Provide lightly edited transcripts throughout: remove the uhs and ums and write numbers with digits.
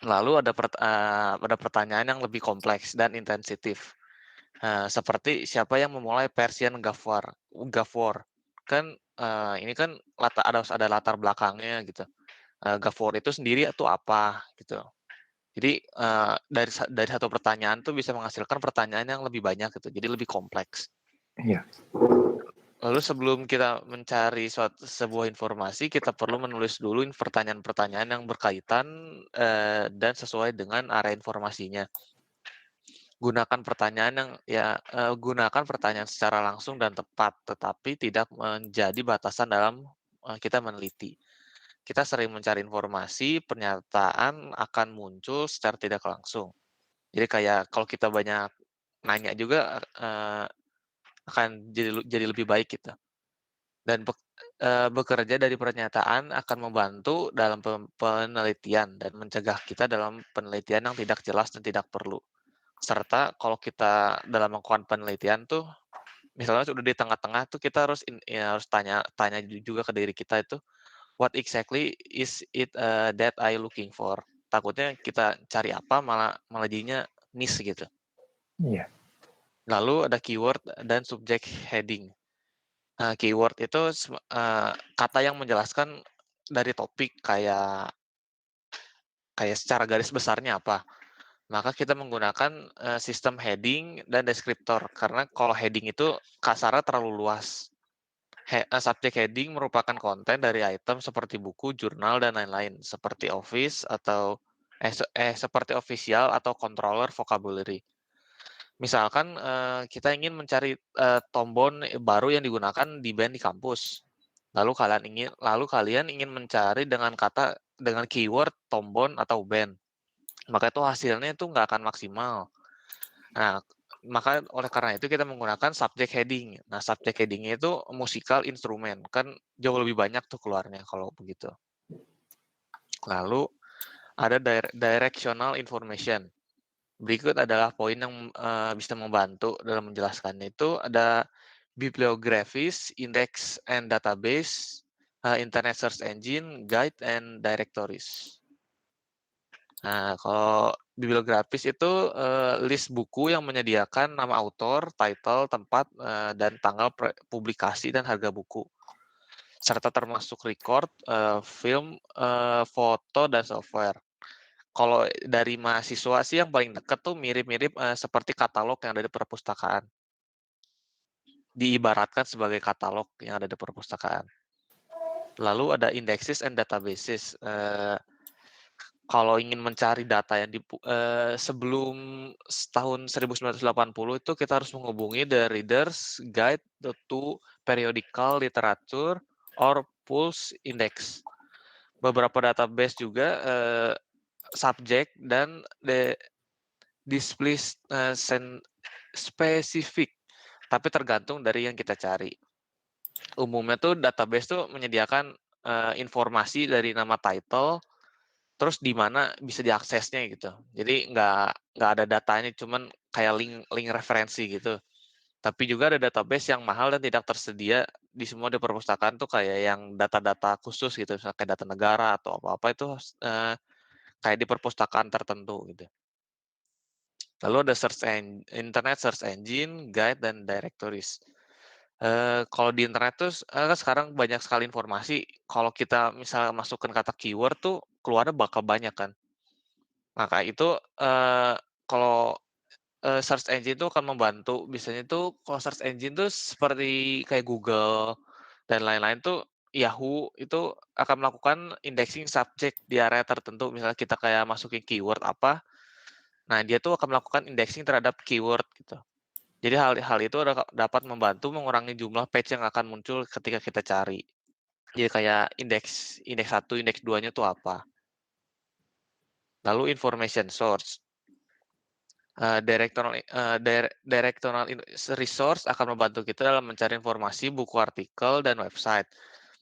Lalu ada pertanyaan yang lebih kompleks dan intensitif, seperti siapa yang memulai Persian Gulf War? Kan, ini kan harus ada latar belakangnya gitu, Gulf War itu sendiri itu apa gitu. Jadi, dari satu pertanyaan tuh bisa menghasilkan pertanyaan yang lebih banyak gitu, jadi lebih kompleks. Iya. Lalu sebelum kita mencari sebuah informasi, kita perlu menulis dulu pertanyaan-pertanyaan yang berkaitan, dan sesuai dengan area informasinya. Gunakan pertanyaan secara langsung dan tepat, tetapi tidak menjadi batasan dalam, kita meneliti. Kita sering mencari informasi, pernyataan akan muncul secara tidak langsung. Jadi kayak kalau kita banyak nanya juga, akan jadi lebih baik gitu. Dan bekerja dari pernyataan akan membantu dalam penelitian dan mencegah kita dalam penelitian yang tidak jelas dan tidak perlu. Serta kalau kita dalam melakukan penelitian tuh, misalnya sudah di tengah-tengah tuh kita harus tanya tanya juga ke diri kita itu, "What exactly is it, that I looking for?" Takutnya kita cari apa malah malah jadinya miss gitu. Iya. Lalu ada keyword dan subject heading. Keyword itu kata yang menjelaskan dari topik kayak kayak secara garis besarnya apa. Maka kita menggunakan, sistem heading dan deskriptor, karena kalau heading itu kasarnya terlalu luas. Subject heading merupakan konten dari item seperti buku, jurnal, dan lain-lain, seperti official atau controller vocabulary. Misalkan, kita ingin mencari, tombon baru yang digunakan di band di kampus. Lalu kalian ingin mencari dengan keyword tombon atau band, maka itu hasilnya itu nggak akan maksimal. Nah, maka oleh karena itu kita menggunakan subject heading. Nah, subject heading itu musikal instrumen, kan jauh lebih banyak tuh keluarnya kalau begitu. Lalu ada directional information. Berikut adalah poin yang, bisa membantu dalam menjelaskannya itu ada bibliographies, index and database, internet search engine, guide, and directories. Nah, kalau bibliografis itu, list buku yang menyediakan nama autor, title, tempat, dan tanggal publikasi dan harga buku, serta termasuk record, film, foto, dan software. Kalau dari mahasiswa sih yang paling dekat tuh mirip-mirip, seperti katalog yang ada di perpustakaan. Diibaratkan sebagai katalog yang ada di perpustakaan. Lalu ada indexes and databases, kalau ingin mencari data sebelum tahun 1980 itu kita harus menghubungi The Reader's Guide to Periodical Literature or Pulse Index. Beberapa database juga, subjek dan display spesifik, tapi tergantung dari yang kita cari. Umumnya tuh database tuh menyediakan, informasi dari nama title, terus di mana bisa diaksesnya gitu. Jadi nggak ada datanya, cuman kayak link link referensi gitu. Tapi juga ada database yang mahal dan tidak tersedia di perpustakaan tuh kayak yang data-data khusus gitu, misalnya kayak data negara atau apa-apa itu kayak di perpustakaan tertentu gitu. Lalu ada internet search engine, guide, dan directories. Kalau di internet tuh kan sekarang banyak sekali informasi, kalau kita misalnya masukkan kata keyword tuh keluarnya bakal banyak kan. Maka itu, kalau, search engine itu akan membantu, biasanya tuh kalau search engine tuh seperti kayak Google dan lain-lain tuh, Yahoo itu akan melakukan indexing subjek di area tertentu, misalnya kita kayak masukin keyword apa, nah dia tuh akan melakukan indexing terhadap keyword gitu. Jadi hal hal itu dapat membantu mengurangi jumlah page yang akan muncul ketika kita cari. Jadi kayak indeks indeks satu, indeks 2-nya tuh apa. Lalu information source. Directional resource akan membantu kita dalam mencari informasi, buku artikel, dan website.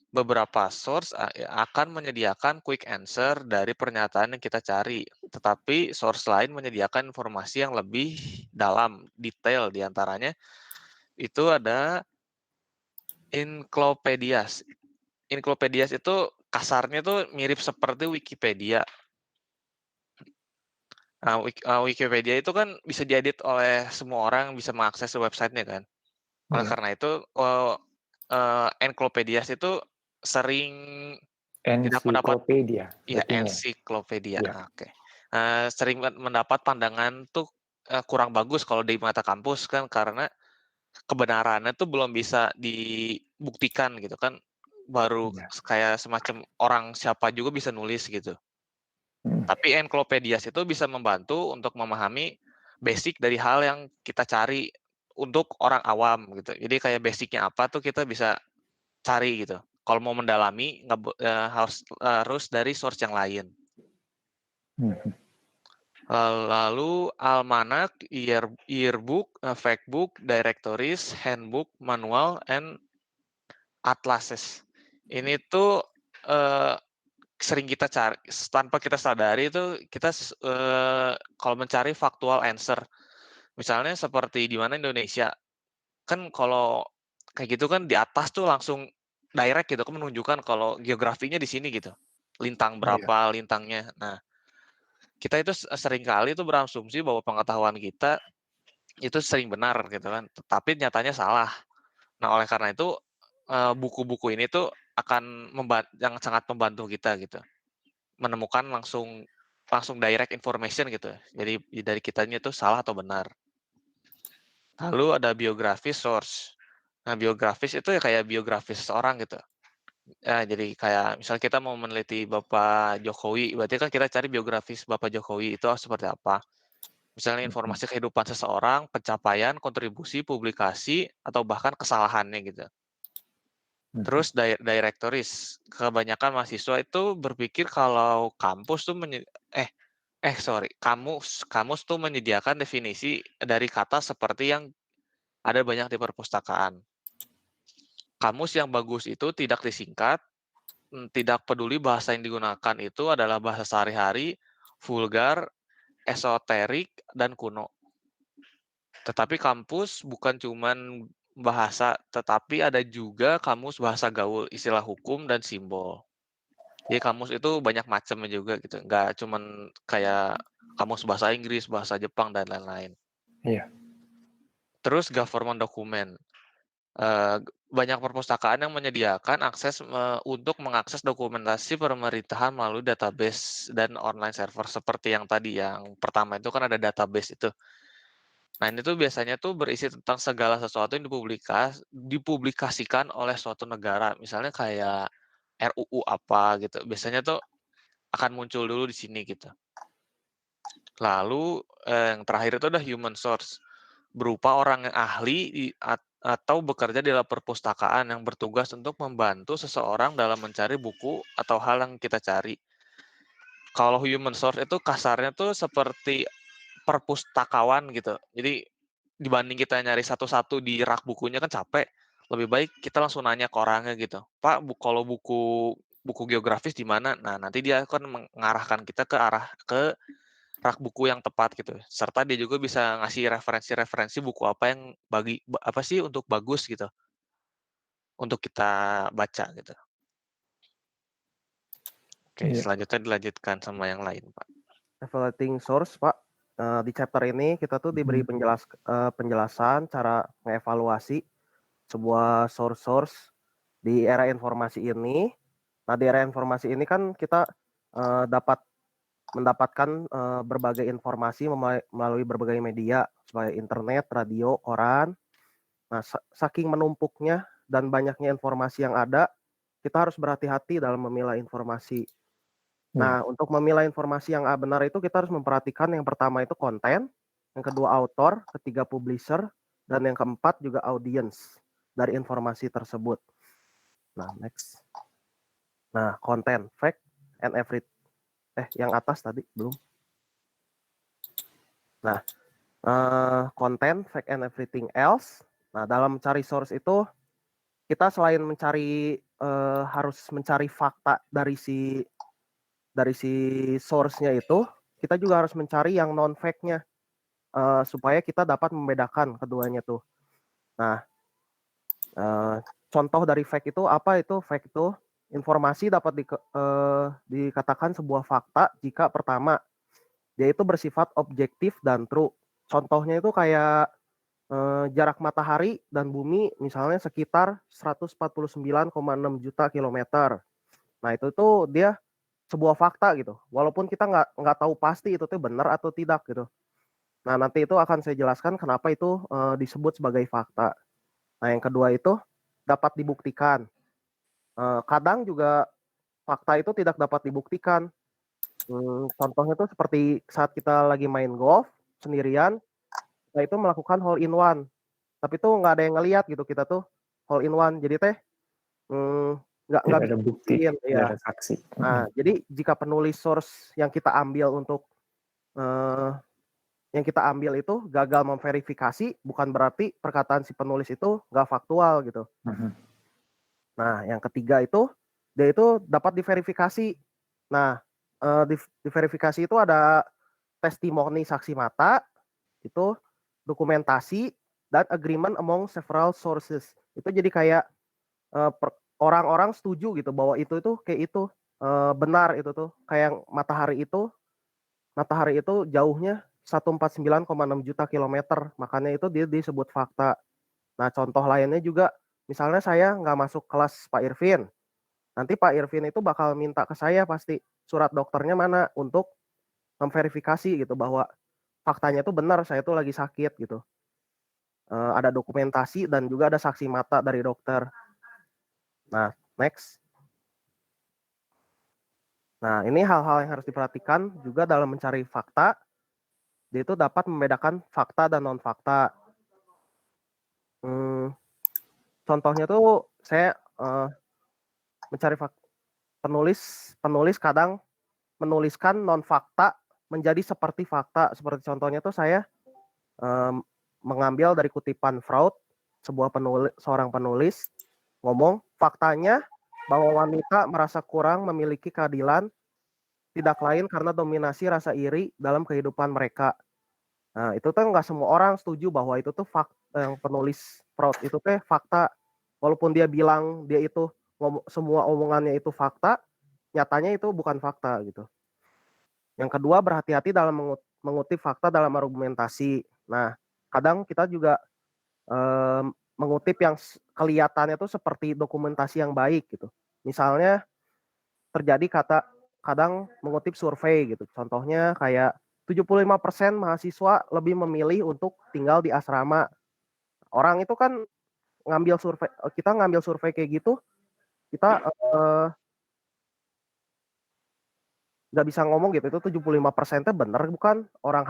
Beberapa source akan menyediakan quick answer dari pernyataan yang kita cari, tetapi source lain menyediakan informasi yang lebih dalam, detail diantaranya itu ada encyclopedias. Encyclopedias itu kasarnya tuh mirip seperti Wikipedia. Wikipedia itu kan bisa diedit oleh semua orang, bisa mengakses websitenya kan. Oleh Iya. karena itu, encyclopedias itu sering tidak mendapat Ensiklopedia ya sepertinya. ensiklopedia, Iya. oke. Sering mendapat pandangan tuh, kurang bagus kalau di mata kampus kan, karena kebenarannya tuh belum bisa dibuktikan gitu kan, baru Iya. kayak semacam orang siapa juga bisa nulis gitu. Mhm. Tapi encyclopedias itu bisa membantu untuk memahami basic dari hal yang kita cari untuk orang awam gitu. Jadi kayak basic-nya apa tuh kita bisa cari gitu. Kalau mau mendalami harus dari source yang lain. Mhm. Lalu almanak, yearbook, factbook, directories, handbook, manual, and atlases. Ini tuh, eee, sering kita cari tanpa kita sadari itu kita kalau mencari factual answer. Misalnya seperti di mana Indonesia, kan kalau kayak gitu kan di atas tuh langsung direct gitu kan menunjukkan kalau geografinya di sini gitu, lintang Iya. berapa lintangnya. Nah, kita itu seringkali tuh berasumsi bahwa pengetahuan kita itu sering benar gitu kan, tapi nyatanya salah. Nah, oleh karena itu, buku-buku ini tuh akan yang sangat membantu kita gitu, menemukan langsung langsung direct information gitu. Jadi dari kitanya tuh salah atau benar. Lalu ada biografis source. Nah, biografis itu ya kayak biografis seseorang gitu. Jadi kayak misal kita mau meneliti Bapak Jokowi, berarti kan kita cari biografis Bapak Jokowi itu seperti apa. Misalnya Mhm. informasi kehidupan seseorang, pencapaian, kontribusi, publikasi, atau bahkan kesalahannya gitu. Mhm. Terus directories, kebanyakan mahasiswa itu berpikir kalau kampus tuh sorry, kamus kamus tuh menyediakan definisi dari kata seperti yang ada banyak di perpustakaan. Kamus yang bagus itu tidak disingkat, tidak peduli bahasa yang digunakan itu adalah bahasa sehari-hari, vulgar, esoterik, dan kuno. Tetapi kampus bukan cuman bahasa, tetapi ada juga kamus bahasa gaul, istilah hukum, dan simbol. Jadi kamus itu banyak macamnya juga gitu, nggak cuman kayak kamus bahasa Inggris, bahasa Jepang, dan lain-lain. Iya. Terus government dokumen. Banyak perpustakaan yang menyediakan akses, untuk mengakses dokumentasi pemerintahan melalui database dan online server seperti yang tadi, yang pertama itu kan ada database itu. Nah, ini tuh biasanya tuh berisi tentang segala sesuatu yang dipublikasikan oleh suatu negara, misalnya kayak RUU apa gitu, biasanya tuh akan muncul dulu di sini gitu. Lalu, yang terakhir itu ada human source, berupa orang yang ahli atau bekerja di dalam perpustakaan yang bertugas untuk membantu seseorang dalam mencari buku atau hal yang kita cari. Kalau human source itu kasarnya tuh seperti perpustakawan gitu. Jadi dibanding kita nyari satu-satu di rak bukunya kan capek, lebih baik kita langsung nanya ke orangnya gitu, "Pak, kalau buku buku geografis di mana?" Nah, nanti dia akan mengarahkan kita ke rak buku yang tepat gitu, serta dia juga bisa ngasih referensi-referensi buku apa yang apa sih untuk bagus gitu, untuk kita baca gitu. Oke, Iya. selanjutnya dilanjutkan sama yang lain, Pak. Evaluating source, Pak. Di chapter ini kita tuh diberi Mhm. penjelasan cara mengevaluasi sebuah source di era informasi ini. Nah, di era informasi ini kan kita dapat mendapatkan berbagai informasi melalui berbagai media seperti internet, radio, koran. Nah, saking menumpuknya dan banyaknya informasi yang ada, kita harus berhati-hati dalam memilah informasi. Iya. Nah, untuk memilah informasi yang benar itu kita harus memperhatikan yang pertama itu konten, yang kedua author, ketiga publisher, dan yang keempat juga audience dari informasi tersebut. Nah, next. Nah, konten, fact, and everything. Yang atas tadi belum. Nah, konten, fact, and everything else. Nah, dalam mencari source itu kita selain harus mencari fakta dari si source-nya itu, kita juga harus mencari yang non fact-nya supaya kita dapat membedakan keduanya tuh. Nah, contoh dari fact itu apa itu? Fact itu informasi dapat dikatakan sebuah fakta jika pertama dia itu bersifat objektif dan true. Contohnya itu kayak jarak matahari dan bumi misalnya sekitar 149,6 juta kilometer. Nah itu tuh dia sebuah fakta gitu. Walaupun kita nggak tahu pasti itu tuh benar atau tidak gitu. Nah nanti itu akan saya jelaskan kenapa itu disebut sebagai fakta. Nah yang kedua itu dapat dibuktikan. Kadang juga fakta itu tidak dapat dibuktikan. Contohnya tuh seperti saat kita lagi main golf sendirian, kita itu melakukan hole in one, tapi tuh nggak ada yang ngelihat gitu kita tuh hole in one, jadi teh nggak Tidak bisa ada bukti, buktiin, tidak ya. ada saksi. Nah, jadi jika penulis source yang kita ambil untuk itu gagal memverifikasi, bukan berarti perkataan si penulis itu nggak faktual gitu. Nah, yang ketiga itu dia itu dapat diverifikasi. Nah, diverifikasi itu ada testimoni saksi mata, itu dokumentasi, dan agreement among several sources. Itu jadi kayak orang-orang setuju gitu bahwa itu kayak itu benar itu tuh kayak matahari itu jauhnya 149,6 juta kilometer, makanya itu dia disebut fakta. Nah contoh lainnya juga misalnya saya nggak masuk kelas Pak Irvin, nanti Pak Irvin itu bakal minta ke saya pasti surat dokternya mana untuk memverifikasi gitu bahwa faktanya itu benar saya tuh lagi sakit gitu. Ada dokumentasi dan juga ada saksi mata dari dokter. Nah, next. Nah, ini hal-hal yang harus diperhatikan juga dalam mencari fakta. Dia itu dapat membedakan fakta dan non-fakta. Contohnya tuh saya mencari fakta. Penulis kadang menuliskan non-fakta menjadi seperti fakta. Seperti contohnya tuh saya mengambil dari kutipan Freud, seorang penulis ngomong faktanya bahwa wanita merasa kurang memiliki keadilan tidak lain karena dominasi rasa iri dalam kehidupan mereka. Nah itu tuh nggak semua orang setuju bahwa itu tuh fakta, yang penulis Freud itu tuh fakta, walaupun dia bilang dia itu semua omongannya itu fakta, nyatanya itu bukan fakta gitu. Yang kedua, berhati-hati dalam mengutip fakta dalam argumentasi. Nah kadang kita juga mengutip yang kelihatannya tuh seperti dokumentasi yang baik gitu. Misalnya terjadi kadang mengutip survei gitu. Contohnya kayak 75% mahasiswa lebih memilih untuk tinggal di asrama. Orang itu kan kita ngambil survei kayak gitu, kita nggak bisa ngomong gitu itu 75%-nya benar bukan orang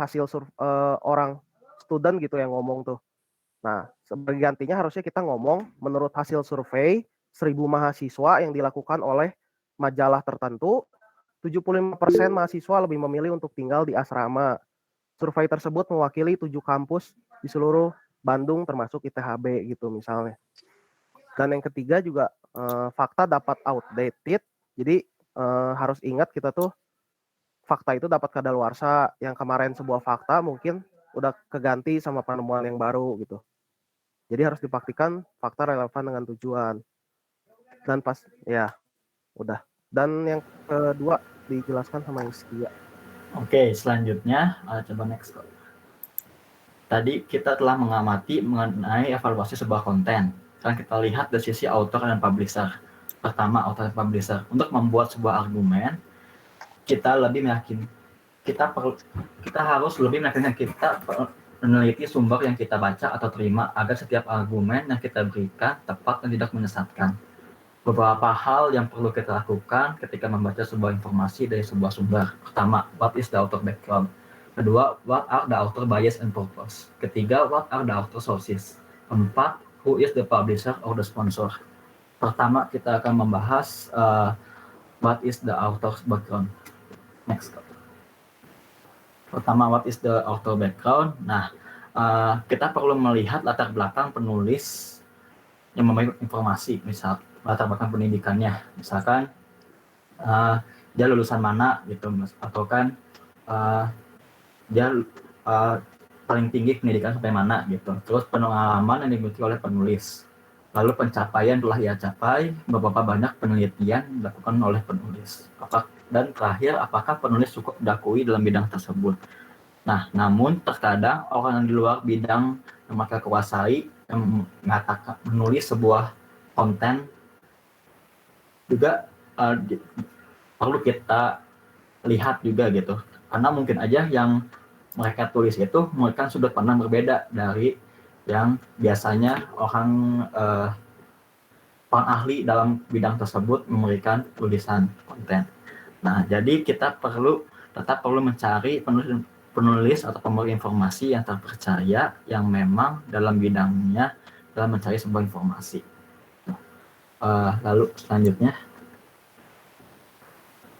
orang student gitu yang ngomong tuh. Nah, sebagai gantinya harusnya kita ngomong menurut hasil survei 1.000 mahasiswa yang dilakukan oleh majalah tertentu, 75% mahasiswa lebih memilih untuk tinggal di asrama. Survei tersebut mewakili 7 kampus di seluruh Bandung termasuk ITHB gitu misalnya. Dan yang ketiga juga fakta dapat outdated. Jadi harus ingat kita tuh fakta itu dapat kadaluarsa. Yang kemarin sebuah fakta mungkin udah keganti sama penemuan yang baru gitu. Jadi harus dipastikan fakta relevan dengan tujuan. Dan udah. Dan yang kedua dijelaskan sama yang setia. Oke, selanjutnya coba next. Tadi kita telah mengamati mengenai evaluasi sebuah konten. Sekarang kita lihat dari sisi author dan publisher. Pertama, author dan publisher. Untuk membuat sebuah argumen, kita harus lebih meyakinkan kita meneliti sumber yang kita baca atau terima agar setiap argumen yang kita berikan tepat dan tidak menyesatkan. Beberapa hal yang perlu kita lakukan ketika membaca sebuah informasi dari sebuah sumber. Pertama, what is the author background? Kedua, what are the author bias and purpose? Ketiga, what are the author sources? Keempat, who is the publisher or the sponsor? Pertama, kita akan membahas what is the author's background. Next. Pertama, what is the author background? Nah, kita perlu melihat latar belakang penulis yang memberi informasi, misal latar belakang pendidikannya, misalkan dia lulusan mana gitu, atau kan dia paling tinggi pendidikan sampai mana gitu. Terus pengalaman yang dimiliki oleh penulis, lalu pencapaian telah ia capai, beberapa banyak penelitian dilakukan oleh penulis. Dan terakhir, apakah penulis cukup diakui dalam bidang tersebut. Nah, namun terkadang orang yang di luar bidang yang mereka kuasai yang mengatakan menulis sebuah konten juga perlu kita lihat juga gitu. Karena mungkin aja yang mereka tulis itu memberikan sudut pandang berbeda dari yang biasanya orang ahli dalam bidang tersebut memberikan tulisan konten. Nah, jadi kita tetap perlu mencari penulis atau pemberi informasi yang terpercaya yang memang dalam bidangnya dalam mencari sebuah informasi. Lalu selanjutnya,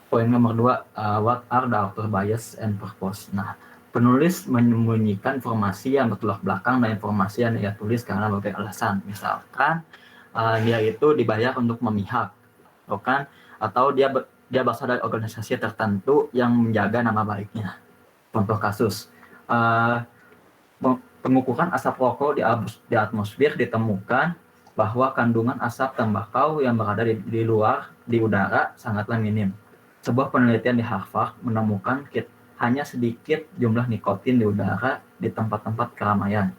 poin nomor 2, what are the author bias and purpose? Nah, penulis menyembunyikan informasi yang bertolak belakang dan informasi yang ia tulis karena berbagai alasan. Misalkan dia itu dibayar untuk memihak, bukan? Atau dia berasal dari organisasi tertentu yang menjaga nama baiknya. Contoh kasus, pengukuran asap rokok di atmosfer ditemukan bahwa kandungan asap tembakau yang berada di udara sangatlah minim. Sebuah penelitian di Harvard menemukan hanya sedikit jumlah nikotin di udara di tempat-tempat keramaian.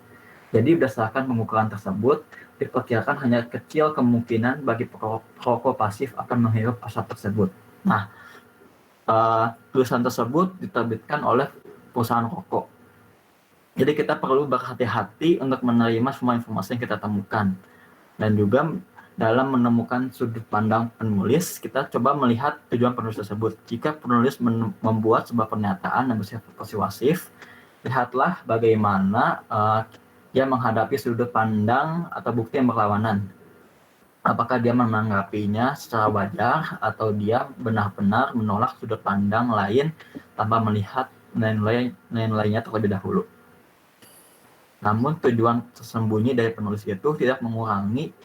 Jadi berdasarkan pengukuran tersebut, diperkirakan hanya kecil kemungkinan bagi perokok pasif akan menghirup asap tersebut. Nah, tulisan tersebut diterbitkan oleh perusahaan rokok. Jadi kita perlu berhati-hati untuk menerima semua informasi yang kita temukan. Dan juga dalam menemukan sudut pandang penulis, kita coba melihat tujuan penulis tersebut. Jika penulis membuat sebuah pernyataan yang bersifat persuasif, lihatlah bagaimana dia menghadapi sudut pandang atau bukti yang berlawanan. Apakah dia menanggapinya secara wajar atau dia benar-benar menolak sudut pandang lain tanpa melihat nilai-nilainya terlebih dahulu. Namun tujuan tersembunyi dari penulis itu tidak mengurangi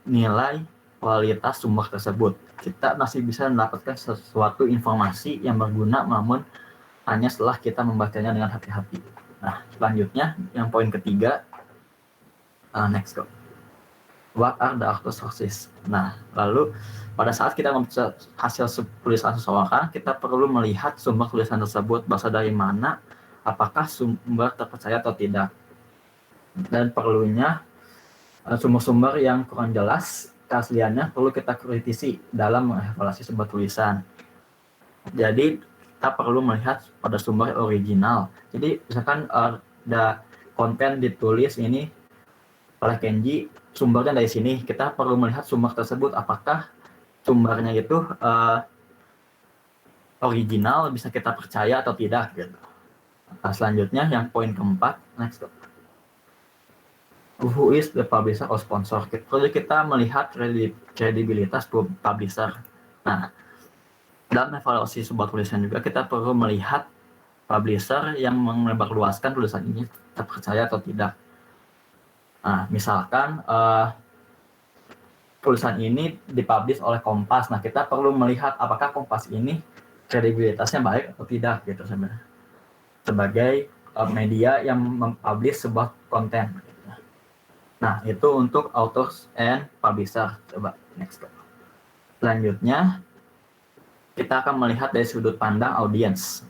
nilai kualitas sumber tersebut. Kita masih bisa mendapatkan sesuatu informasi yang berguna namun hanya setelah kita membacanya dengan hati-hati. Nah, selanjutnya yang poin ketiga, next go. What are the author sources? Nah, lalu pada saat kita membaca hasil tulisan seseorang, kita perlu melihat sumber tulisan tersebut berasal dari mana, apakah sumber terpercaya atau tidak. Dan perlunya sumber-sumber yang kurang jelas keasliannya perlu kita kritisi dalam mengevaluasi sebuah tulisan. Jadi kita perlu melihat pada sumber original. Jadi misalkan ada konten ditulis ini oleh Kenji, sumbernya dari sini, kita perlu melihat sumber tersebut apakah sumbernya itu original, bisa kita percaya atau tidak gitu. Nah, selanjutnya yang poin keempat, next. Who is the publisher or sponsor? Perlu kita melihat kredibilitas publisher. Nah, dalam evaluasi sebuah tulisan juga kita perlu melihat publisher yang menyebarluaskan tulisan ini terpercaya atau tidak. Nah, misalkan tulisan ini dipublish oleh Kompas. Nah, kita perlu melihat apakah Kompas ini kredibilitasnya baik atau tidak gitu sebenarnya. Sebagai media yang mempublish sebuah konten. Nah, itu untuk authors and publisher. Coba next. Selanjutnya, kita akan melihat dari sudut pandang audiens.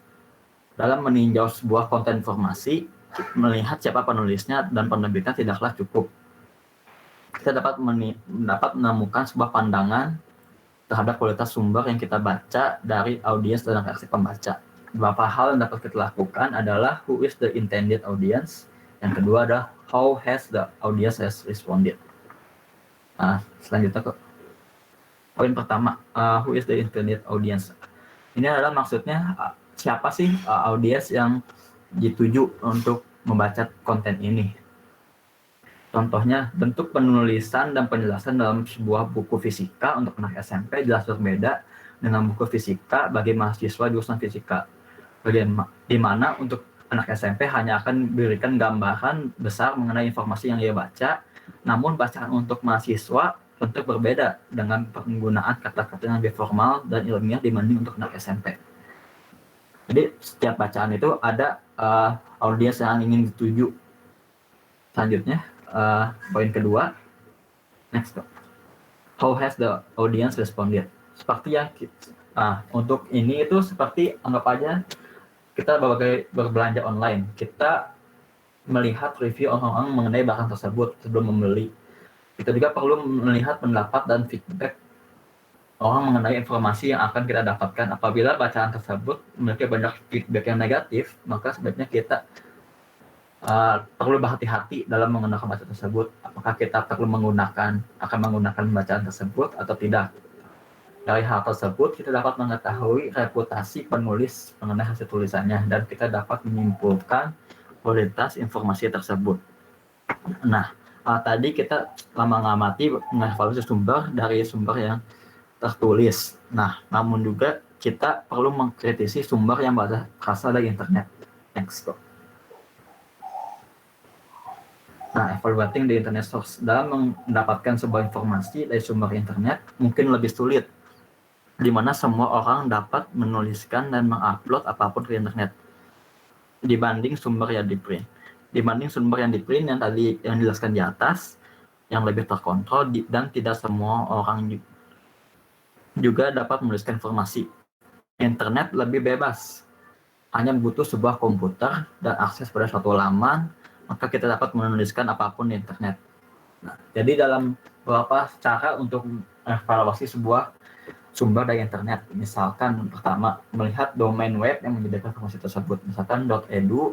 Dalam meninjau sebuah konten informasi, melihat siapa penulisnya dan penerbitnya tidaklah cukup. Kita dapat menemukan sebuah pandangan terhadap kualitas sumber yang kita baca dari audiens dan reaksi pembaca. Beberapa hal yang dapat kita lakukan adalah who is the intended audience. Yang kedua adalah how has the audience has responded. Nah, selanjutnya ke poin pertama, who is the intended audience. Ini adalah maksudnya siapa sih audiens yang dituju untuk membaca konten ini. Contohnya, bentuk penulisan dan penjelasan dalam sebuah buku fisika untuk anak SMP jelas berbeda dengan buku fisika bagi mahasiswa jurusan fisika. Di mana untuk anak SMP hanya akan diberikan gambaran besar mengenai informasi yang ia baca, namun bacaan untuk mahasiswa tentu berbeda dengan penggunaan kata-kata yang lebih formal dan ilmiah dibanding untuk anak SMP. Jadi setiap bacaan itu ada audiens yang ingin dituju. Selanjutnya, poin kedua, next. How has the audience responded? Seperti yang Untuk ini itu seperti anggap aja kita berbelanja online. Kita melihat review orang-orang mengenai barang tersebut sebelum membeli. Kita juga perlu melihat pendapat dan feedback orang mengenai informasi yang akan kita dapatkan. Apabila bacaan tersebut memiliki banyak feedback yang negatif, maka sebaiknya kita perlu berhati-hati dalam menggunakan bacaan tersebut. Apakah kita perlu akan menggunakan bacaan tersebut atau tidak. Dari hal tersebut, kita dapat mengetahui reputasi penulis mengenai hasil tulisannya, dan kita dapat menyimpulkan kualitas informasi tersebut. Nah, tadi kita mengamati mengevaluasi sumber dari sumber yang tertulis. Nah, namun juga kita perlu mengkritisi sumber yang berasal dari internet. Next. Nah, evaluating the internet source. Dalam mendapatkan sebuah informasi dari sumber internet mungkin lebih sulit, di mana semua orang dapat menuliskan dan mengupload apapun ke internet dibanding sumber yang di print. Dibanding sumber yang di print yang tadi yang dijelaskan di atas, yang lebih terkontrol dan tidak semua orang juga dapat menuliskan informasi. Internet lebih bebas, hanya butuh sebuah komputer dan akses pada suatu laman, maka kita dapat menuliskan apapun di internet. Nah, jadi dalam beberapa cara untuk evaluasi sebuah sumber dari internet, misalkan pertama melihat domain web yang menyediakan informasi tersebut, misalkan .edu,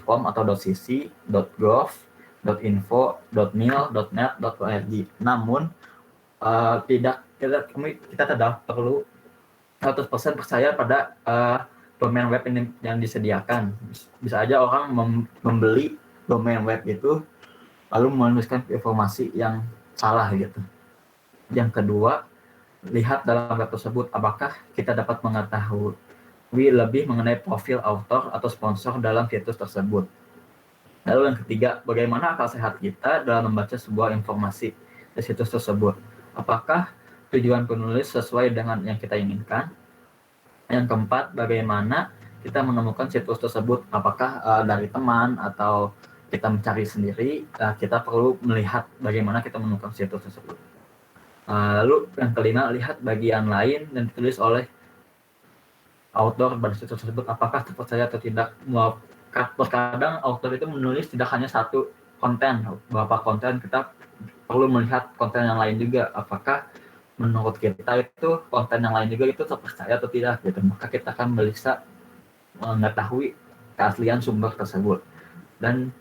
.com atau .cc, .gov, .info, .mil, .net, .org. Namun kita tidak perlu 100% percaya pada domain web yang disediakan. Bisa aja orang membeli domain web itu lalu menuliskan informasi yang salah gitu. Yang kedua, lihat dalam web tersebut apakah kita dapat mengetahui lebih mengenai profil author atau sponsor dalam situs tersebut. Lalu yang ketiga, bagaimana akal sehat kita dalam membaca sebuah informasi di situs tersebut. Apakah tujuan penulis sesuai dengan yang kita inginkan? Yang keempat, bagaimana kita menemukan situs tersebut. Apakah dari teman atau kita mencari sendiri? Kita perlu melihat bagaimana kita menemukan situs tersebut. Lalu yang kelima, lihat bagian lain yang ditulis oleh author pada situs tersebut, apakah terpercaya atau tidak. Terkadang author itu menulis tidak hanya satu konten, beberapa konten. Kita perlu melihat konten yang lain juga, apakah menurut kita itu konten yang lain juga itu terpercaya atau tidak gitu. Maka kita akan bisa mengetahui keaslian sumber tersebut. Dan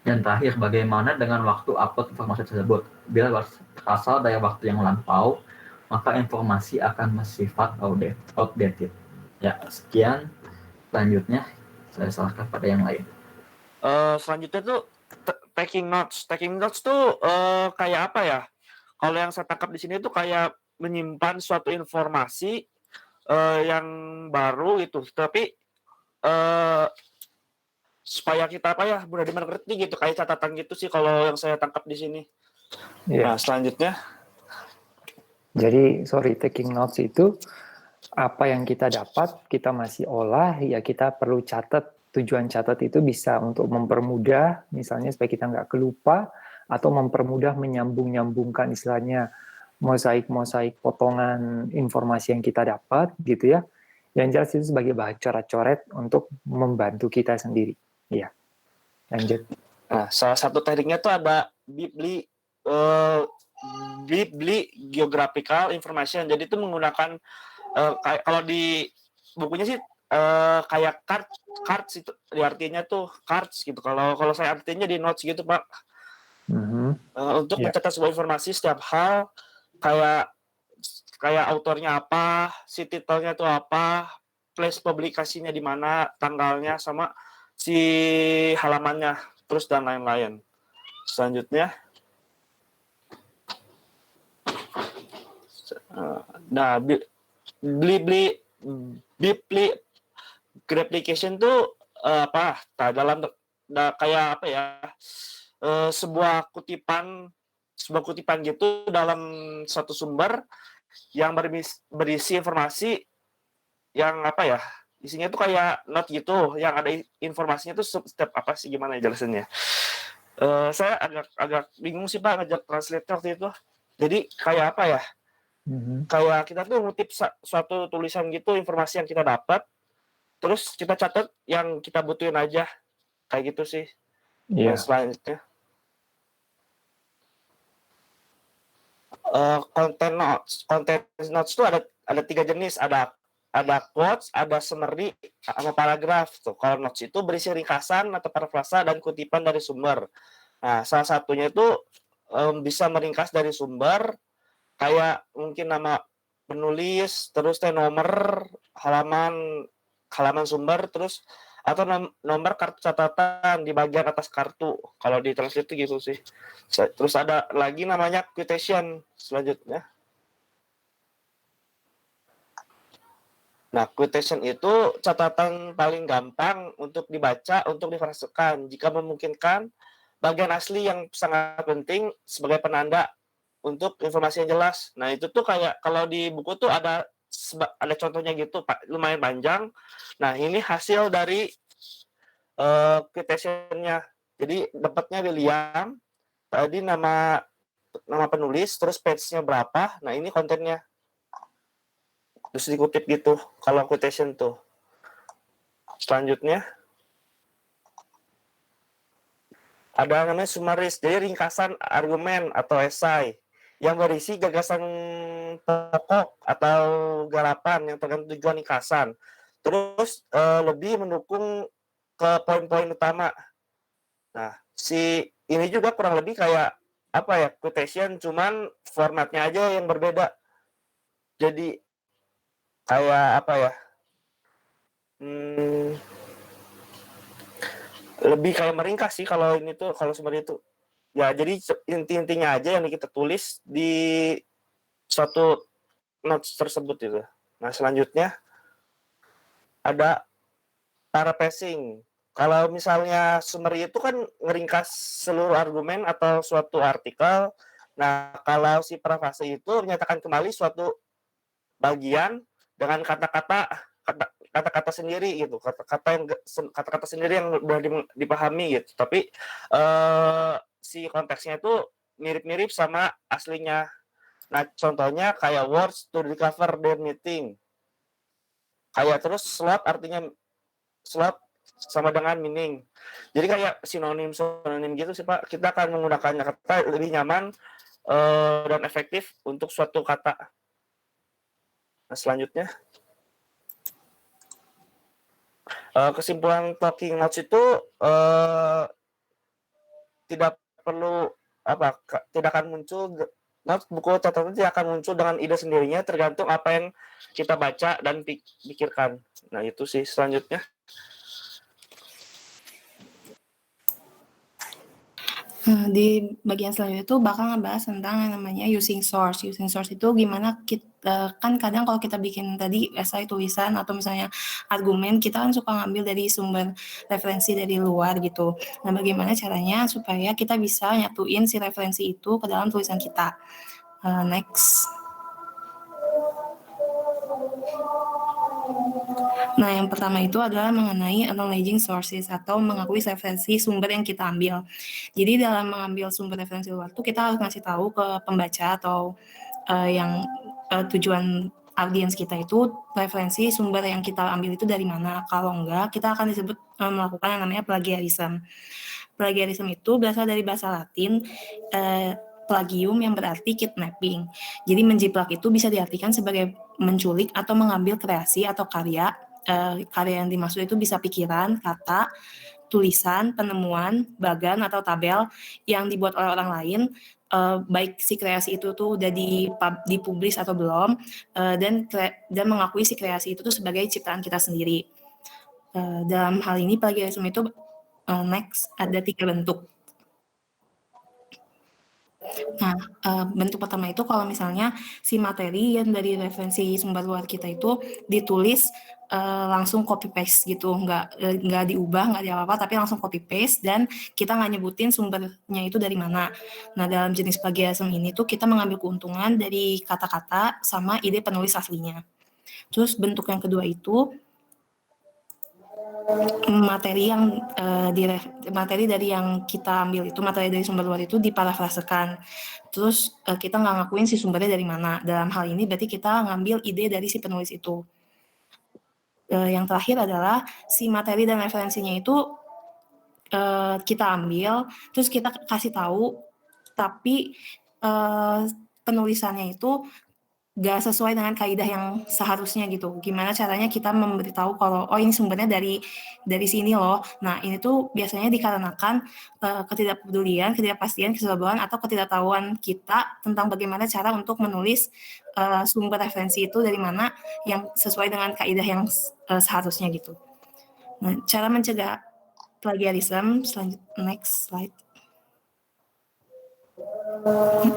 yang terakhir, bagaimana dengan waktu upload informasi tersebut. Bila berasal dari waktu yang lampau, maka informasi akan bersifat outdated. Ya, sekian. Selanjutnya, saya serahkan pada yang lain. Selanjutnya tuh taking notes. Taking notes tuh kayak apa ya? Kalau yang saya tangkap di sini tuh kayak menyimpan suatu informasi yang baru gitu. Tapi supaya kita mudah dimengerti gitu, kayak catatan gitu sih kalau yang saya tangkap di sini. Yeah. Nah, selanjutnya. Jadi, taking notes itu apa yang kita dapat, kita masih olah, ya kita perlu catat. Tujuan catat itu bisa untuk mempermudah, misalnya supaya kita nggak kelupa, atau mempermudah menyambung-nyambungkan istilahnya mosaik-mosaik potongan informasi yang kita dapat, gitu ya. Yang jelas itu sebagai bahan coret-coret untuk membantu kita sendiri. Iya, lanjut. Nah, salah satu tekniknya tuh ada bibliographical information. Jadi itu menggunakan kalau di bukunya sih kayak cards itu artinya tuh cards gitu. Kalau saya artinya di notes gitu, Pak. Untuk mencatat sebuah informasi setiap hal, kayak autornya apa, si titelnya tuh apa, place publikasinya di mana, tanggalnya, sama si halamannya, terus dan lain-lain. Selanjutnya, nah, bibliographication tuh apa? Nah, kayak apa ya? Sebuah kutipan gitu dalam satu sumber yang berisi informasi yang apa ya? Isinya tuh kayak note gitu, yang ada informasinya tuh step apa sih, gimana ya jelasannya? Saya agak bingung sih, Pak, ngajak translate waktu itu. Jadi kayak apa ya? Kayak kita tuh ngutip suatu tulisan gitu, informasi yang kita dapat, terus kita catat yang kita butuhin aja, kayak gitu sih. Iya. Nah, selanjutnya content notes itu ada 3 jenis, ada quotes, ada summary, sama paragraf tuh. Kalau notes itu berisi ringkasan atau parafrasa dan kutipan dari sumber. Nah, salah satunya itu bisa meringkas dari sumber, kayak mungkin nama penulis, terus nomor halaman sumber, terus atau nomor kartu catatan di bagian atas kartu. Kalau di translate itu gitu sih. Terus ada lagi namanya quotation selanjutnya. Nah, quotation itu catatan paling gampang untuk dibaca, untuk difrasekan. Jika memungkinkan, bagian asli yang sangat penting sebagai penanda untuk informasi yang jelas. Nah, itu tuh kayak kalau di buku tuh ada contohnya gitu, lumayan panjang. Nah, ini hasil dari quotation-nya. Jadi dapatnya William, tadi nama penulis, terus page-nya berapa. Nah, ini kontennya. Terus dikutip gitu kalau quotation tuh. Selanjutnya ada namanya summaries, jadi ringkasan argumen atau esai yang berisi gagasan pokok atau garapan yang tergantung tujuan ringkasan. Terus lebih mendukung ke poin-poin utama. Nah, ini juga kurang lebih kayak apa ya, quotation, cuman formatnya aja yang berbeda. Jadi kayak apa ya, lebih kayak meringkas sih kalau ini tuh, kalau seperti itu. Ya, jadi inti-intinya aja yang kita tulis di suatu notes tersebut itu. Nah, selanjutnya ada paraphrasing. Kalau misalnya summary itu kan ngeringkas seluruh argumen atau suatu artikel. Nah, kalau si paraphrase itu menyatakan kembali suatu bagian dengan kata-kata sendiri gitu, kata-kata sendiri yang mudah dipahami gitu. Tapi si konteksnya itu mirip-mirip sama aslinya. Nah, contohnya kayak words to recover their meaning. Kayak terus slot, artinya slot sama dengan meaning. Jadi kayak sinonim gitu sih Pak. Kita akan menggunakannya kata lebih nyaman dan efektif untuk suatu kata. Nah, selanjutnya kesimpulan talking notes itu tidak perlu tidak akan muncul, buku catatan tidak akan muncul dengan ide sendirinya, tergantung apa yang kita baca dan pikirkan. Nah, itu sih. Selanjutnya di bagian selanjutnya itu bakal ngebahas tentang yang namanya using source. Using source itu gimana kita, kan kadang kalau kita bikin tadi esai, tulisan, atau misalnya argumen, kita kan suka ngambil dari sumber referensi dari luar gitu. Nah, bagaimana caranya supaya kita bisa nyatuin si referensi itu ke dalam tulisan kita. Next. Nah, yang pertama itu adalah mengenai acknowledging sources atau mengakui referensi sumber yang kita ambil. Jadi dalam mengambil sumber referensi luar itu kita harus ngasih tahu ke pembaca atau tujuan audiens kita itu referensi sumber yang kita ambil itu dari mana. Kalau enggak, kita akan disebut melakukan yang namanya plagiarism. Plagiarism itu berasal dari bahasa Latin plagium yang berarti kidnapping. Jadi menjiplak itu bisa diartikan sebagai menculik atau mengambil kreasi atau karya. Karya yang dimaksud itu bisa pikiran, kata, tulisan, penemuan, bagan atau tabel yang dibuat oleh orang lain, baik si kreasi itu tuh udah dipublish atau belum, dan mengakui si kreasi itu tuh sebagai ciptaan kita sendiri. Dalam hal ini plagiarisme itu next ada 3 bentuk. Nah, bentuk pertama itu kalau misalnya si materi yang dari referensi sumber luar kita itu ditulis langsung copy paste gitu, nggak diubah, nggak apa-apa, tapi langsung copy paste dan kita nggak nyebutin sumbernya itu dari mana. Nah, dalam jenis plagiarisme ini tuh kita mengambil keuntungan dari kata-kata sama ide penulis aslinya. Terus bentuk yang kedua itu materi yang materi dari yang kita ambil itu, materi dari sumber luar itu diparafrasekan. Terus kita nggak ngakuin si sumbernya dari mana. Dalam hal ini berarti kita ngambil ide dari si penulis itu. Yang terakhir adalah si materi dan referensinya itu kita ambil, terus kita kasih tahu, tapi penulisannya itu gak sesuai dengan kaidah yang seharusnya gitu. Gimana caranya kita memberitahu kalau oh ini sumbernya dari sini loh. Nah ini tuh biasanya dikarenakan ketidakpedulian, ketidakpastian, keseluruhan atau ketidaktahuan kita tentang bagaimana cara untuk menulis sumber referensi itu dari mana yang sesuai dengan kaidah yang seharusnya gitu. Nah cara mencegah plagiarisme, next slide.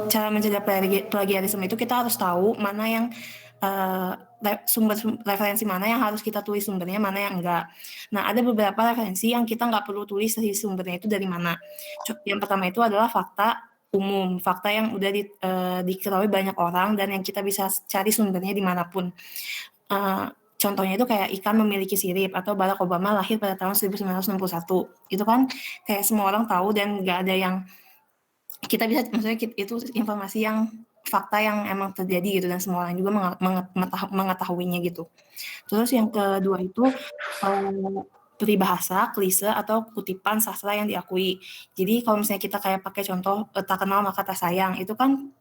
Cara mencegah plagiarisme itu kita harus tahu mana yang sumber referensi mana yang harus kita tulis sumbernya, mana yang enggak. Nah, ada beberapa referensi yang kita nggak perlu tulis dari sumbernya itu dari mana. Yang pertama itu adalah fakta umum, fakta yang udah diketahui banyak orang dan yang kita bisa cari sumbernya dimanapun. Contohnya itu kayak ikan memiliki sirip atau Barack Obama lahir pada tahun 1961. Itu kan kayak semua orang tahu dan nggak ada yang kita bisa, maksudnya itu informasi yang fakta yang emang terjadi gitu dan semua orang juga mengetahuinya gitu. Terus yang kedua itu peribahasa, klise atau kutipan sastra yang diakui. Jadi kalau misalnya kita kayak pakai contoh tak kenal maka tak sayang, itu kan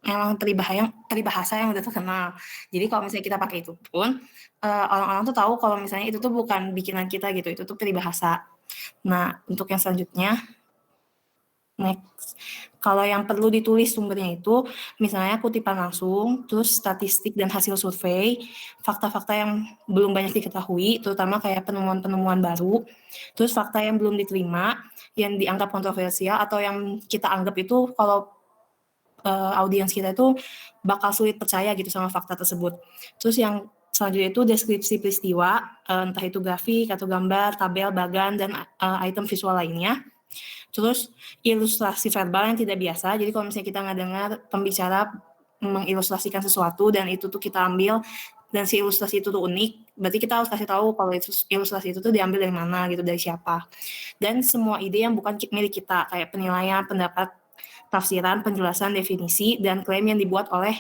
emang peribahasa yang udah terkenal. Jadi kalau misalnya kita pakai itu pun orang-orang tuh tahu kalau misalnya itu tuh bukan bikinan kita gitu, itu tuh peribahasa. Nah, untuk yang selanjutnya, next. Kalau yang perlu ditulis sumbernya itu misalnya kutipan langsung, terus statistik dan hasil survei, fakta-fakta yang belum banyak diketahui, terutama kayak penemuan-penemuan baru, terus fakta yang belum diterima, yang dianggap kontroversial atau yang kita anggap itu kalau audiens kita itu bakal sulit percaya gitu sama fakta tersebut. Terus yang selanjutnya itu deskripsi peristiwa, entah itu grafik atau gambar, tabel, bagan, dan item visual lainnya. Terus ilustrasi verbal yang tidak biasa, jadi kalau misalnya kita nggak dengar pembicara mengilustrasikan sesuatu dan itu tuh kita ambil dan si ilustrasi itu tuh unik, berarti kita harus kasih tahu kalau ilustrasi itu tuh diambil dari mana gitu, dari siapa. Dan semua ide yang bukan milik kita, kayak penilaian, pendapat, tafsiran, penjelasan, definisi, dan klaim yang dibuat oleh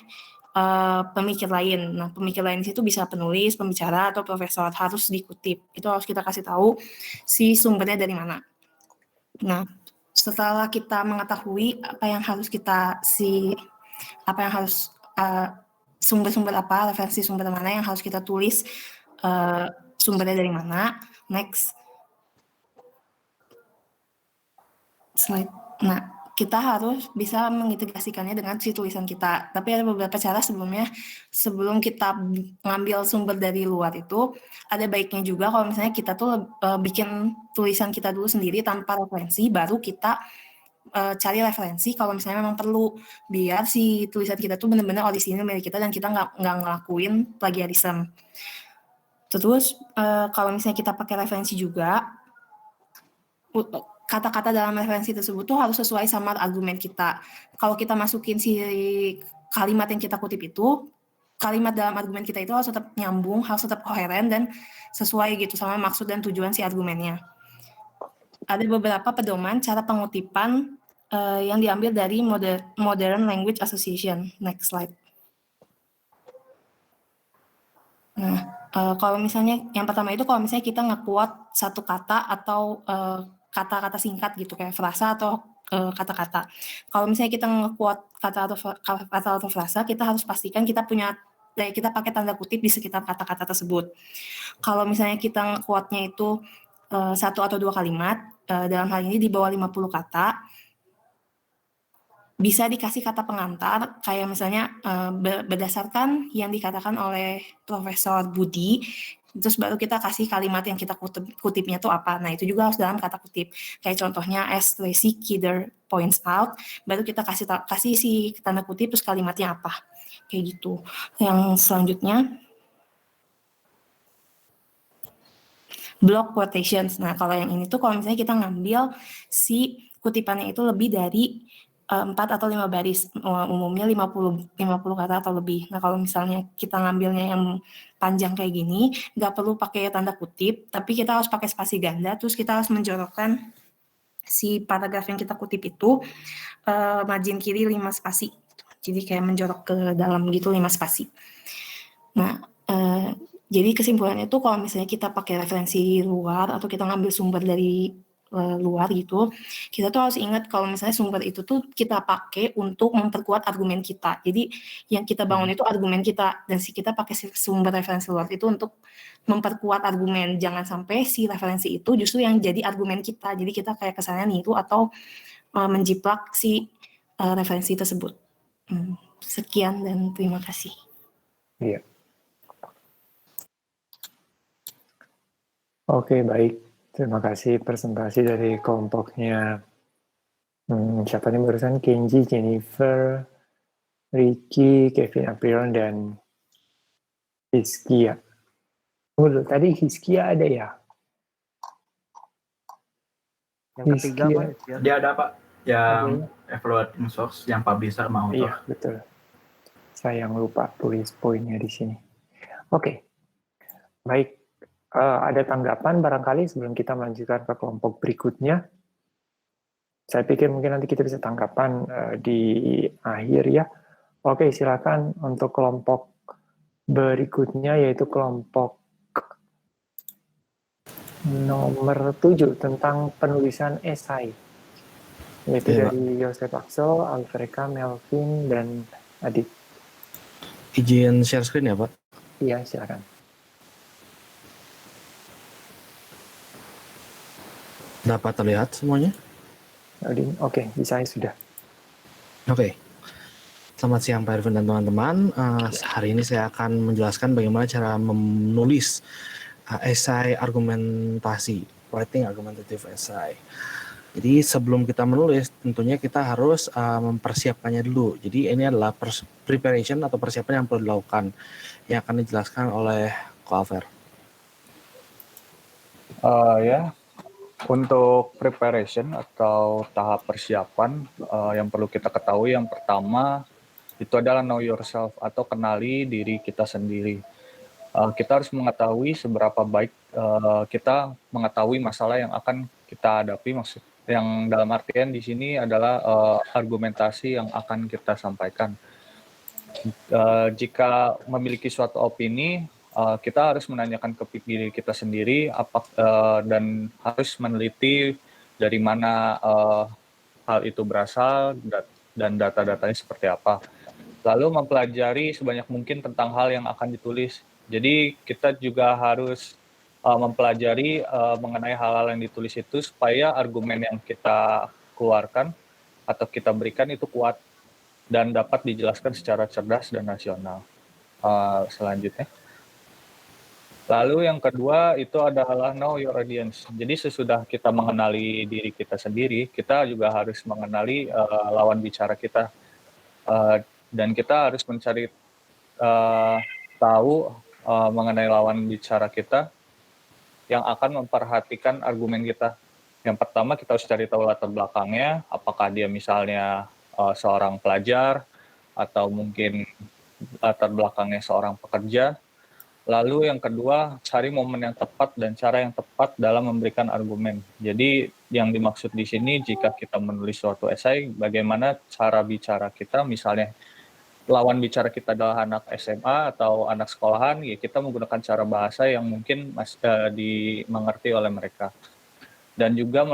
pemikir lain. Nah, pemikir lain itu bisa penulis, pembicara, atau profesor, harus dikutip. Itu harus kita kasih tahu si sumbernya dari mana. Nah, setelah kita mengetahui apa yang harus sumber-sumber apa, referensi sumber mana yang harus kita tulis, sumbernya dari mana, next slide. Nah, kita harus bisa mengintegrasikannya dengan si tulisan kita. Tapi ada beberapa cara sebelum kita ngambil sumber dari luar itu, ada baiknya juga kalau misalnya kita tuh bikin tulisan kita dulu sendiri tanpa referensi, baru kita cari referensi kalau misalnya memang perlu, biar si tulisan kita tuh benar-benar orisinil milik kita dan kita nggak ngelakuin plagiarisme. Terus kalau misalnya kita pakai referensi juga, kata-kata dalam referensi tersebut tuh harus sesuai sama argumen kita. Kalau kita masukin si kalimat yang kita kutip itu, kalimat dalam argumen kita itu harus tetap nyambung, harus tetap koheren dan sesuai gitu sama maksud dan tujuan si argumennya. Ada beberapa pedoman cara pengutipan yang diambil dari Modern Language Association. Next slide. Nah, kalau misalnya yang pertama itu kalau misalnya kita nge-quote satu kata atau kata-kata singkat gitu kayak frasa atau kata-kata. Kalau misalnya kita nge-quote kata atau frasa, kita harus pastikan kita pakai tanda kutip di sekitar kata-kata tersebut. Kalau misalnya kita nge-quote-nya itu satu atau dua kalimat, dalam hal ini di bawah 50 kata, bisa dikasih kata pengantar, kayak misalnya berdasarkan yang dikatakan oleh Profesor Budi, terus baru kita kasih kalimat yang kita kutipnya tuh apa. Nah, itu juga harus dalam kata kutip. Kayak contohnya, as Tracy Kidder points out, baru kita kasih si tanda kutip, terus kalimatnya apa. Kayak gitu. Yang selanjutnya, block quotations. Nah, kalau yang ini tuh kalau misalnya kita ngambil si kutipannya itu lebih dari 4 atau 5 baris, umumnya 50 kata atau lebih. Nah, kalau misalnya kita ngambilnya yang panjang kayak gini, nggak perlu pakai tanda kutip, tapi kita harus pakai spasi ganda, terus kita harus menjorokkan si paragraf yang kita kutip itu, margin kiri 5 spasi. Jadi kayak menjorok ke dalam gitu 5 spasi. Nah, jadi kesimpulannya itu kalau misalnya kita pakai referensi luar atau kita ngambil sumber dari luar gitu, kita tuh harus ingat kalau misalnya sumber itu tuh kita pakai untuk memperkuat argumen kita. Jadi yang kita bangun itu argumen kita, dan si kita pakai sumber referensi luar itu untuk memperkuat argumen. Jangan sampai si referensi itu justru yang jadi argumen kita. Jadi kita kayak kesannya niru atau menjiplak si referensi tersebut. Sekian dan terima kasih. Iya. Oke, baik. Terima kasih presentasi dari kelompoknya. Siapa nih barusan? Kenji, Jennifer, Ricky, Kevin Aprion, dan Hiskia. Tadi Hiskia ada ya? Yang ketiga Hiskia. Pak, ya. Dia ada Pak, yang evaluating source, yang publisher sama author. Iya, betul. Saya yang lupa tulis poinnya di sini. Oke, baik. Ada tanggapan barangkali sebelum kita melanjutkan ke kelompok berikutnya? Saya pikir mungkin nanti kita bisa tanggapan di akhir ya. Oke, silakan untuk kelompok berikutnya, yaitu kelompok nomor 7 tentang penulisan esai. Yaitu dari Yosef Axel, Alfreka, Melvin, dan Adit. Izin share screen ya Pak? Iya, silakan. Dapat terlihat semuanya? Oke, bisa sudah. Oke. Selamat siang Pak Irvin dan teman-teman. Hari ini saya akan menjelaskan bagaimana cara menulis esai argumentasi, writing argumentative essay. Jadi sebelum kita menulis, tentunya kita harus mempersiapkannya dulu. Jadi ini adalah preparation atau persiapan yang perlu dilakukan, yang akan dijelaskan oleh Ko Alfer. Untuk preparation atau tahap persiapan yang perlu kita ketahui, yang pertama itu adalah know yourself atau kenali diri kita sendiri. Kita harus mengetahui seberapa baik kita mengetahui masalah yang akan kita hadapi, maksud yang dalam artian di sini adalah argumentasi yang akan kita sampaikan. Jika memiliki suatu opini, kita harus menanyakan ke diri kita sendiri dan harus meneliti dari mana hal itu berasal dan data-datanya seperti apa. Lalu mempelajari sebanyak mungkin tentang hal yang akan ditulis. Jadi kita juga harus mempelajari mengenai hal-hal yang ditulis itu supaya argumen yang kita keluarkan atau kita berikan itu kuat dan dapat dijelaskan secara cerdas dan rasional. Selanjutnya. Lalu yang kedua itu adalah know your audience. Jadi sesudah kita mengenali diri kita sendiri, kita juga harus mengenali lawan bicara kita. Dan kita harus mencari tahu mengenai lawan bicara kita yang akan memperhatikan argumen kita. Yang pertama kita harus cari tahu latar belakangnya, apakah dia misalnya seorang pelajar atau mungkin latar belakangnya seorang pekerja. Lalu yang kedua, cari momen yang tepat dan cara yang tepat dalam memberikan argumen. Jadi yang dimaksud di sini jika kita menulis suatu esai, bagaimana cara bicara kita, misalnya lawan bicara kita adalah anak SMA atau anak sekolahan, ya kita menggunakan cara bahasa yang mungkin dimengerti oleh mereka. Dan juga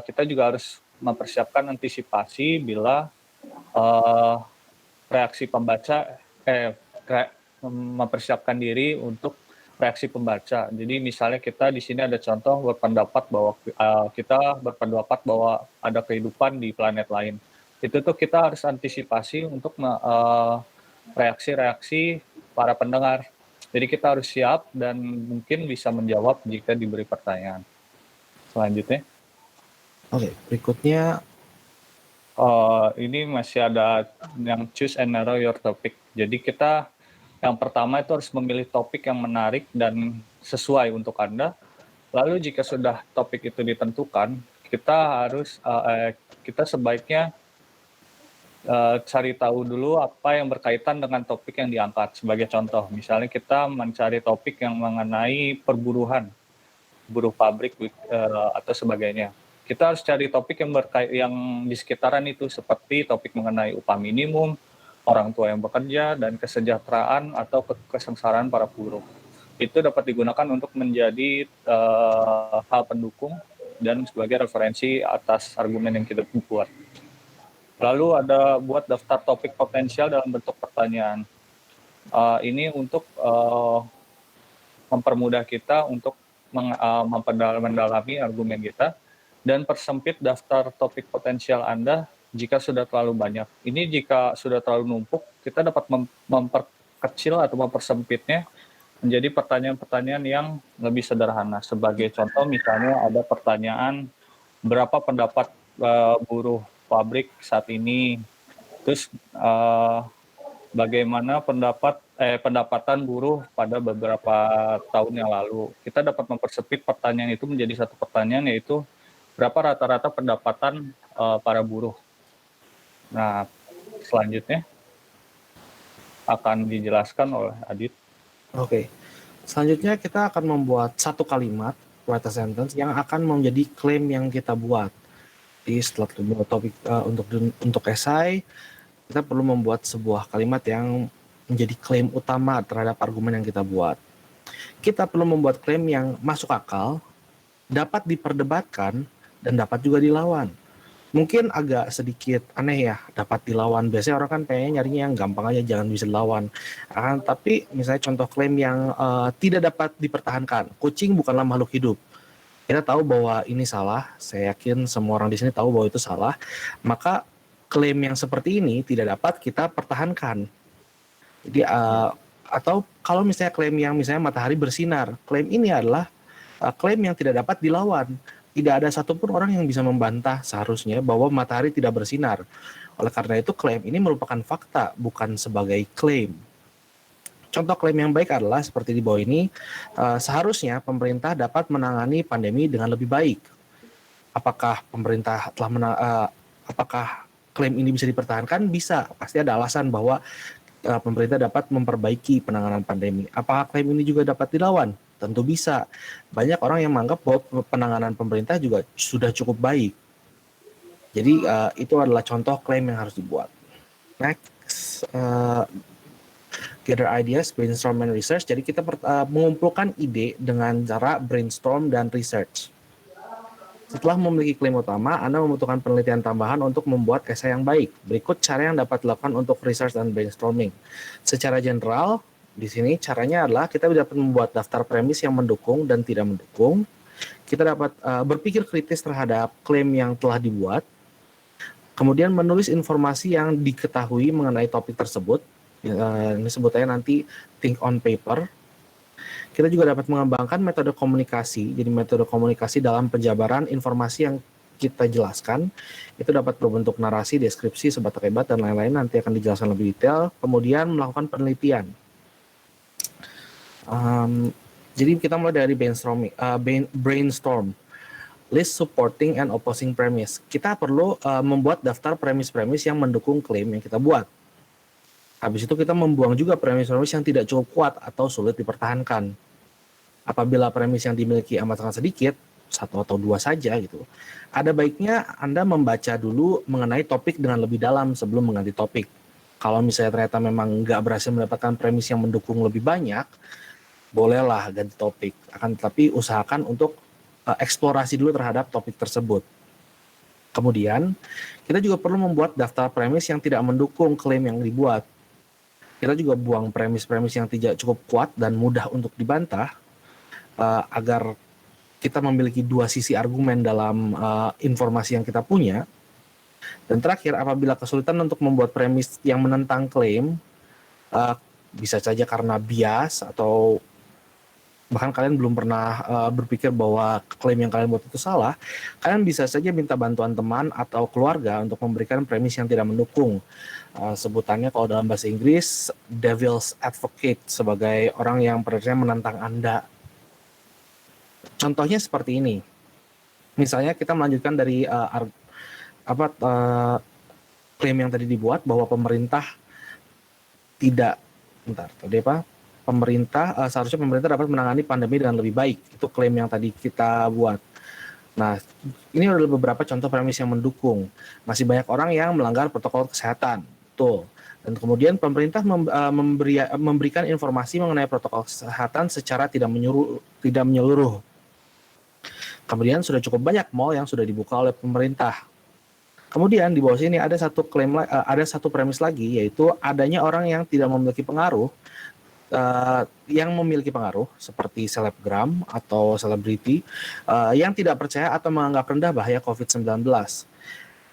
kita juga harus mempersiapkan antisipasi bila reaksi pembaca, mempersiapkan diri untuk reaksi pembaca. Jadi misalnya kita di sini ada contoh berpendapat bahwa kita berpendapat bahwa ada kehidupan di planet lain. Itu tuh kita harus antisipasi untuk reaksi-reaksi para pendengar. Jadi kita harus siap dan mungkin bisa menjawab jika diberi pertanyaan. Selanjutnya. Oke, berikutnya. Ini masih ada yang choose and narrow your topic. Jadi kita yang pertama itu harus memilih topik yang menarik dan sesuai untuk Anda. Lalu jika sudah topik itu ditentukan, kita sebaiknya cari tahu dulu apa yang berkaitan dengan topik yang diangkat. Sebagai contoh, misalnya kita mencari topik yang mengenai perburuhan, buruh pabrik atau sebagainya. Kita harus cari topik yang di sekitaran itu, seperti topik mengenai upah minimum, orang tua yang bekerja, dan kesejahteraan atau kesengsaraan para buruh. Itu dapat digunakan untuk menjadi hal pendukung dan sebagai referensi atas argumen yang kita buat. Lalu ada buat daftar topik potensial dalam bentuk pertanyaan. Ini untuk mempermudah kita untuk mendalami argumen kita, dan persempit daftar topik potensial Anda jika sudah terlalu banyak. Ini jika sudah terlalu numpuk, kita dapat memperkecil atau mempersempitnya menjadi pertanyaan-pertanyaan yang lebih sederhana. Sebagai contoh, misalnya ada pertanyaan, berapa pendapat buruh pabrik saat ini? Terus bagaimana pendapatan buruh pada beberapa tahun yang lalu? Kita dapat mempersempit pertanyaan itu menjadi satu pertanyaan, yaitu berapa rata-rata pendapatan para buruh. Nah, selanjutnya akan dijelaskan oleh Adit. Oke. Selanjutnya kita akan membuat satu kalimat, write a sentence, yang akan menjadi klaim yang kita buat. Jadi setelah membuat topik untuk esai, kita perlu membuat sebuah kalimat yang menjadi klaim utama terhadap argumen yang kita buat. Kita perlu membuat klaim yang masuk akal, dapat diperdebatkan, dan dapat juga dilawan. Mungkin agak sedikit aneh ya, dapat dilawan. Biasanya orang kan pengen nyarinya yang gampang aja, jangan bisa dilawan. Tapi misalnya contoh klaim yang tidak dapat dipertahankan. Kucing bukanlah makhluk hidup. Kita tahu bahwa ini salah, saya yakin semua orang di sini tahu bahwa itu salah. Maka klaim yang seperti ini tidak dapat kita pertahankan. Jadi atau kalau misalnya klaim yang misalnya matahari bersinar, klaim ini adalah klaim yang tidak dapat dilawan. Tidak ada satupun orang yang bisa membantah seharusnya bahwa matahari tidak bersinar. Oleh karena itu klaim ini merupakan fakta, bukan sebagai klaim. Contoh klaim yang baik adalah seperti di bawah ini, seharusnya pemerintah dapat menangani pandemi dengan lebih baik. Apakah pemerintah apakah klaim ini bisa dipertahankan? Bisa, pasti ada alasan bahwa pemerintah dapat memperbaiki penanganan pandemi. Apakah klaim ini juga dapat dilawan? Tentu bisa. Banyak orang yang menganggap bahwa penanganan pemerintah juga sudah cukup baik. Jadi itu adalah contoh klaim yang harus dibuat. Next, gather ideas, brainstorm and research. Jadi kita mengumpulkan ide dengan cara brainstorm dan research. Setelah memiliki klaim utama, Anda membutuhkan penelitian tambahan untuk membuat esai yang baik. Berikut cara yang dapat dilakukan untuk research dan brainstorming. Secara general, di sini caranya adalah kita dapat membuat daftar premis yang mendukung dan tidak mendukung. Kita dapat berpikir kritis terhadap klaim yang telah dibuat. Kemudian menulis informasi yang diketahui mengenai topik tersebut. Ini sebutannya nanti think on paper. Kita juga dapat mengembangkan metode komunikasi. Jadi metode komunikasi dalam penjabaran informasi yang kita jelaskan itu dapat berbentuk narasi, deskripsi, sebat hebat, dan lain-lain. Nanti akan dijelaskan lebih detail. Kemudian melakukan penelitian. Jadi kita mulai dari brainstorm. List supporting and opposing premise. Kita perlu membuat daftar premis-premis yang mendukung klaim yang kita buat. Habis itu kita membuang juga premis-premis yang tidak cukup kuat atau sulit dipertahankan. Apabila premis yang dimiliki amat sangat sedikit, 1 atau 2 saja gitu, ada baiknya Anda membaca dulu mengenai topik dengan lebih dalam sebelum mengganti topik. Kalau misalnya ternyata memang nggak berhasil mendapatkan premis yang mendukung lebih banyak, bolehlah ganti topik. Akan tetapi usahakan untuk eksplorasi dulu terhadap topik tersebut. Kemudian, kita juga perlu membuat daftar premis yang tidak mendukung klaim yang dibuat. Kita juga buang premis-premis yang tidak cukup kuat dan mudah untuk dibantah, agar kita memiliki 2 sisi argumen dalam informasi yang kita punya. Dan terakhir, apabila kesulitan untuk membuat premis yang menentang klaim, bisa saja karena bias atau bahkan kalian belum pernah berpikir bahwa klaim yang kalian buat itu salah, kalian bisa saja minta bantuan teman atau keluarga untuk memberikan premis yang tidak mendukung. Sebutannya kalau dalam bahasa Inggris, devil's advocate, sebagai orang yang pada menentang Anda. Contohnya seperti ini. Misalnya kita melanjutkan dari klaim yang tadi dibuat bahwa pemerintah tidak, seharusnya pemerintah dapat menangani pandemi dengan lebih baik. Itu klaim yang tadi kita buat. Nah, ini adalah beberapa contoh premis yang mendukung. Masih banyak orang yang melanggar protokol kesehatan. Betul. Dan kemudian pemerintah memberikan informasi mengenai protokol kesehatan secara tidak menyeluruh. Kemudian sudah cukup banyak mall yang sudah dibuka oleh pemerintah. Kemudian di bawah sini ada satu premis lagi, yaitu adanya orang yang tidak memiliki pengaruh, seperti selebgram atau selebriti yang tidak percaya atau menganggap rendah bahaya COVID-19.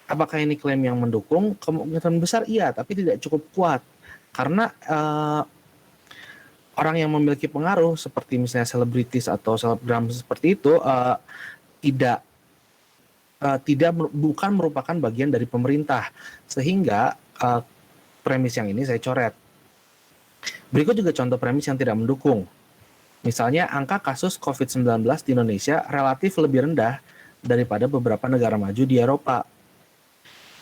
Apakah ini klaim yang mendukung? Kemungkinan besar iya, tapi tidak cukup kuat. Karena orang yang memiliki pengaruh seperti misalnya selebritis atau selebgram seperti itu bukan merupakan bagian dari pemerintah, sehingga premis yang ini saya coret. Berikut juga contoh premis yang tidak mendukung. Misalnya angka kasus COVID-19 di Indonesia relatif lebih rendah daripada beberapa negara maju di Eropa.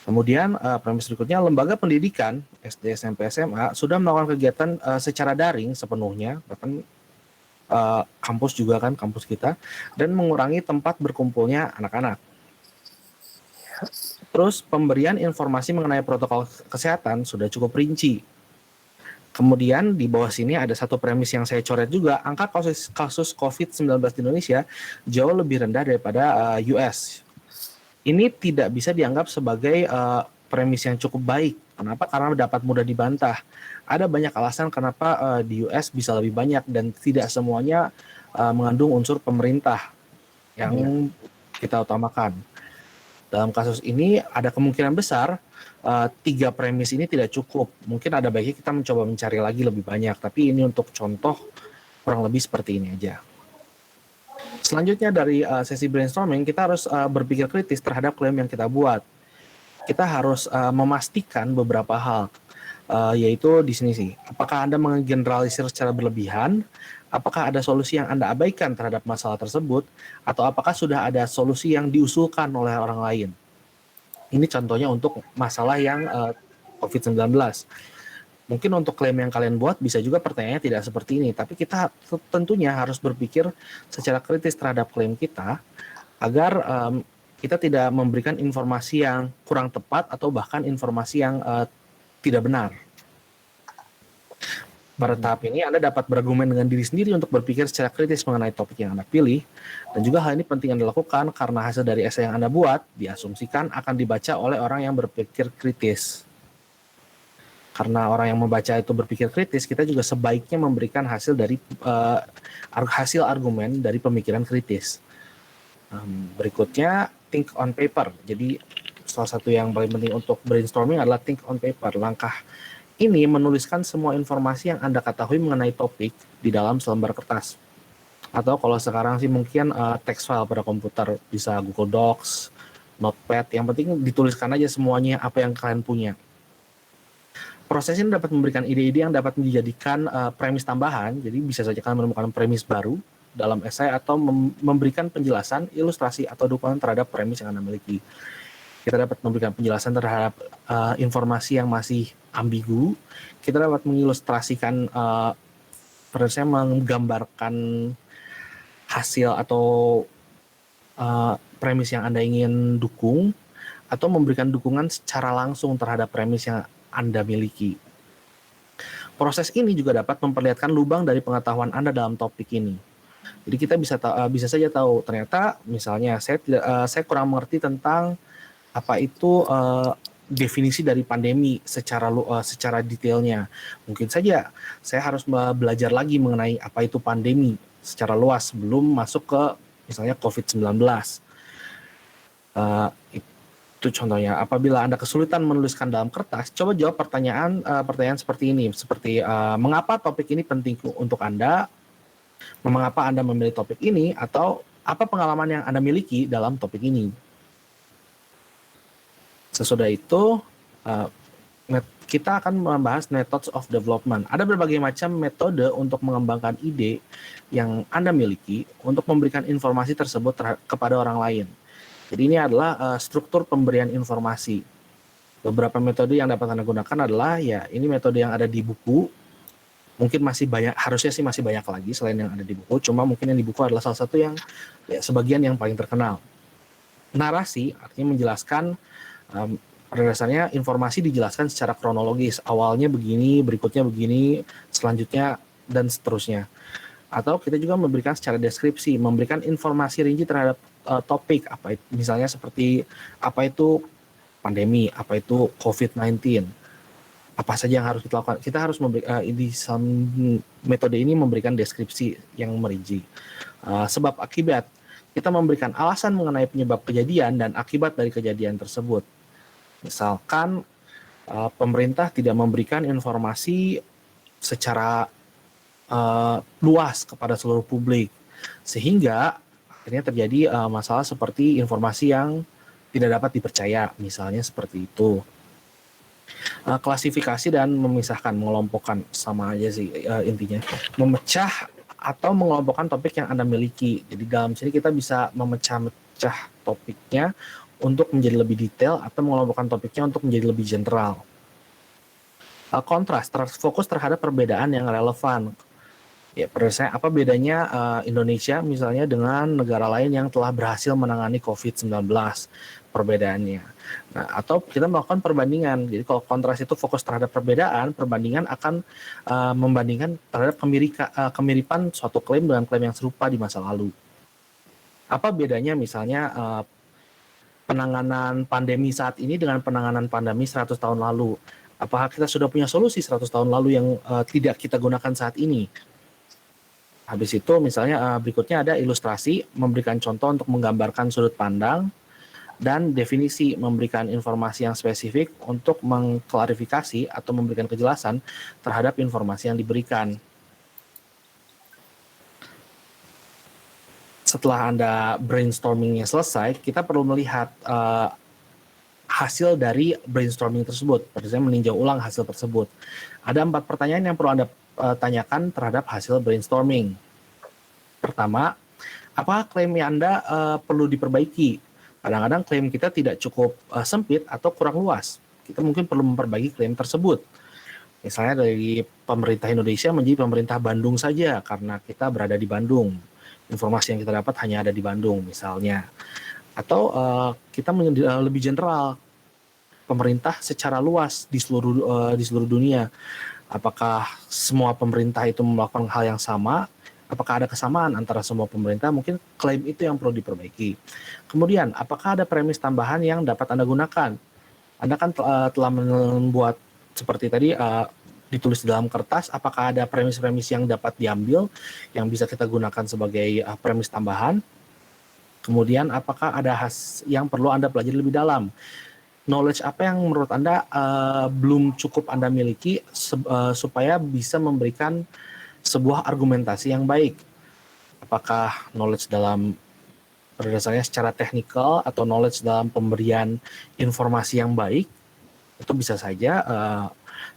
Kemudian premis berikutnya, lembaga pendidikan SD, SMP, SMA sudah melakukan kegiatan secara daring sepenuhnya, bahkan kampus juga kan, kampus kita, dan mengurangi tempat berkumpulnya anak-anak. Terus pemberian informasi mengenai protokol kesehatan sudah cukup rinci. Kemudian di bawah sini ada satu premis yang saya coret juga, angka kasus COVID-19 di Indonesia jauh lebih rendah daripada US. Ini tidak bisa dianggap sebagai premis yang cukup baik. Kenapa? Karena dapat mudah dibantah. Ada banyak alasan kenapa di US bisa lebih banyak dan tidak semuanya mengandung unsur pemerintah yang kita utamakan. Dalam kasus ini ada kemungkinan besar 3 premis ini tidak cukup. Mungkin ada baiknya kita mencoba mencari lagi lebih banyak, tapi ini untuk contoh kurang lebih seperti ini aja. Selanjutnya dari sesi brainstorming, kita harus berpikir kritis terhadap klaim yang kita buat. Kita harus memastikan beberapa hal, yaitu di sini sih. Apakah Anda menggeneralisir secara berlebihan? Apakah ada solusi yang Anda abaikan terhadap masalah tersebut? Atau apakah sudah ada solusi yang diusulkan oleh orang lain? Ini contohnya untuk masalah yang COVID-19. Mungkin untuk klaim yang kalian buat bisa juga pertanyaannya tidak seperti ini, tapi kita tentunya harus berpikir secara kritis terhadap klaim kita agar kita tidak memberikan informasi yang kurang tepat atau bahkan informasi yang tidak benar. Pada tahap ini Anda dapat berargumen dengan diri sendiri untuk berpikir secara kritis mengenai topik yang Anda pilih, dan juga hal ini penting Anda lakukan karena hasil dari esai yang Anda buat diasumsikan akan dibaca oleh orang yang berpikir kritis. Karena orang yang membaca itu berpikir kritis, kita juga sebaiknya memberikan hasil argumen dari pemikiran kritis. Berikutnya, think on paper. Jadi salah satu yang paling penting untuk brainstorming adalah think on paper. Langkah ini menuliskan semua informasi yang Anda ketahui mengenai topik di dalam selembar kertas. Atau kalau sekarang sih mungkin text file pada komputer, bisa Google Docs, Notepad. Yang penting dituliskan aja semuanya apa yang kalian punya. Proses ini dapat memberikan ide-ide yang dapat dijadikan premis tambahan, jadi bisa saja kalian menemukan premis baru dalam esai atau memberikan penjelasan, ilustrasi, atau dukungan terhadap premis yang Anda miliki. Kita dapat memberikan penjelasan terhadap informasi yang masih ambigu, kita dapat mengilustrasikan, menggambarkan hasil atau premis yang Anda ingin dukung, atau memberikan dukungan secara langsung terhadap premis yang Anda miliki. Proses ini juga dapat memperlihatkan lubang dari pengetahuan Anda dalam topik ini. Jadi kita bisa saja tahu ternyata misalnya saya kurang mengerti tentang apa itu definisi dari pandemi secara detailnya. Mungkin saja saya harus belajar lagi mengenai apa itu pandemi secara luas sebelum masuk ke misalnya COVID-19. Itu contohnya. Apabila Anda kesulitan menuliskan dalam kertas, coba jawab pertanyaan seperti ini, seperti mengapa topik ini penting untuk Anda, mengapa Anda memilih topik ini, atau apa pengalaman yang Anda miliki dalam topik ini. Sesudah itu, kita akan membahas methods of development. Ada berbagai macam metode untuk mengembangkan ide yang Anda miliki untuk memberikan informasi tersebut kepada orang lain. Jadi ini adalah struktur pemberian informasi. Beberapa metode yang dapat Anda gunakan adalah ya ini metode yang ada di buku. Mungkin masih banyak, harusnya sih masih banyak lagi selain yang ada di buku. Cuma mungkin yang di buku adalah salah satu yang ya, sebagian yang paling terkenal. Narasi artinya menjelaskan pada dasarnya informasi dijelaskan secara kronologis. Awalnya begini, berikutnya begini, selanjutnya dan seterusnya. Atau kita juga memberikan secara deskripsi, memberikan informasi rinci terhadap topik apa misalnya seperti apa itu pandemi, apa itu COVID-19. Apa saja yang harus kita lakukan. Kita harus metode ini memberikan deskripsi yang merinci. Sebab akibat, kita memberikan alasan mengenai penyebab kejadian dan akibat dari kejadian tersebut. Misalkan pemerintah tidak memberikan informasi secara luas kepada seluruh publik, sehingga akhirnya terjadi masalah seperti informasi yang tidak dapat dipercaya, misalnya seperti itu. Klasifikasi dan memisahkan, mengelompokkan, sama aja sih intinya. Memecah atau mengelompokkan topik yang Anda miliki. Jadi dalam sini kita bisa memecah-mecah topiknya untuk menjadi lebih detail atau mengelompokkan topiknya untuk menjadi lebih general. Kontras, fokus terhadap perbedaan yang relevan. Ya, pertanyaan apa bedanya Indonesia misalnya dengan negara lain yang telah berhasil menangani COVID-19, perbedaannya. Nah, atau kita melakukan perbandingan. Jadi kalau kontras itu fokus terhadap perbedaan, perbandingan akan membandingkan terhadap kemiripan suatu klaim dengan klaim yang serupa di masa lalu. Apa bedanya misalnya penanganan pandemi saat ini dengan penanganan pandemi 100 tahun lalu? Apakah kita sudah punya solusi 100 tahun lalu yang tidak kita gunakan saat ini? Habis itu misalnya berikutnya ada ilustrasi, memberikan contoh untuk menggambarkan sudut pandang, dan definisi, memberikan informasi yang spesifik untuk mengklarifikasi atau memberikan kejelasan terhadap informasi yang diberikan. Setelah Anda brainstormingnya selesai, kita perlu melihat hasil dari brainstorming tersebut. Saya meninjau ulang hasil tersebut. Ada 4 pertanyaan yang perlu Anda tanyakan terhadap hasil brainstorming. Pertama, apakah klaim Anda perlu diperbaiki? Kadang-kadang klaim kita tidak cukup sempit atau kurang luas. Kita mungkin perlu memperbaiki klaim tersebut. Misalnya dari pemerintah Indonesia menjadi pemerintah Bandung saja, karena kita berada di Bandung. Informasi yang kita dapat hanya ada di Bandung misalnya. Atau kita menjadi lebih general, pemerintah secara luas di seluruh dunia. Apakah semua pemerintah itu melakukan hal yang sama? Apakah ada kesamaan antara semua pemerintah? Mungkin klaim itu yang perlu diperbaiki. Kemudian, apakah ada premis tambahan yang dapat Anda gunakan? Anda kan telah membuat seperti tadi ditulis di dalam kertas. Apakah ada premis-premis yang dapat diambil yang bisa kita gunakan sebagai premis tambahan? Kemudian, apakah ada yang perlu Anda pelajari lebih dalam? Knowledge apa yang menurut Anda belum cukup Anda miliki supaya bisa memberikan sebuah argumentasi yang baik? Apakah knowledge dalam berdasarnya secara teknikal atau knowledge dalam pemberian informasi yang baik? Itu bisa saja.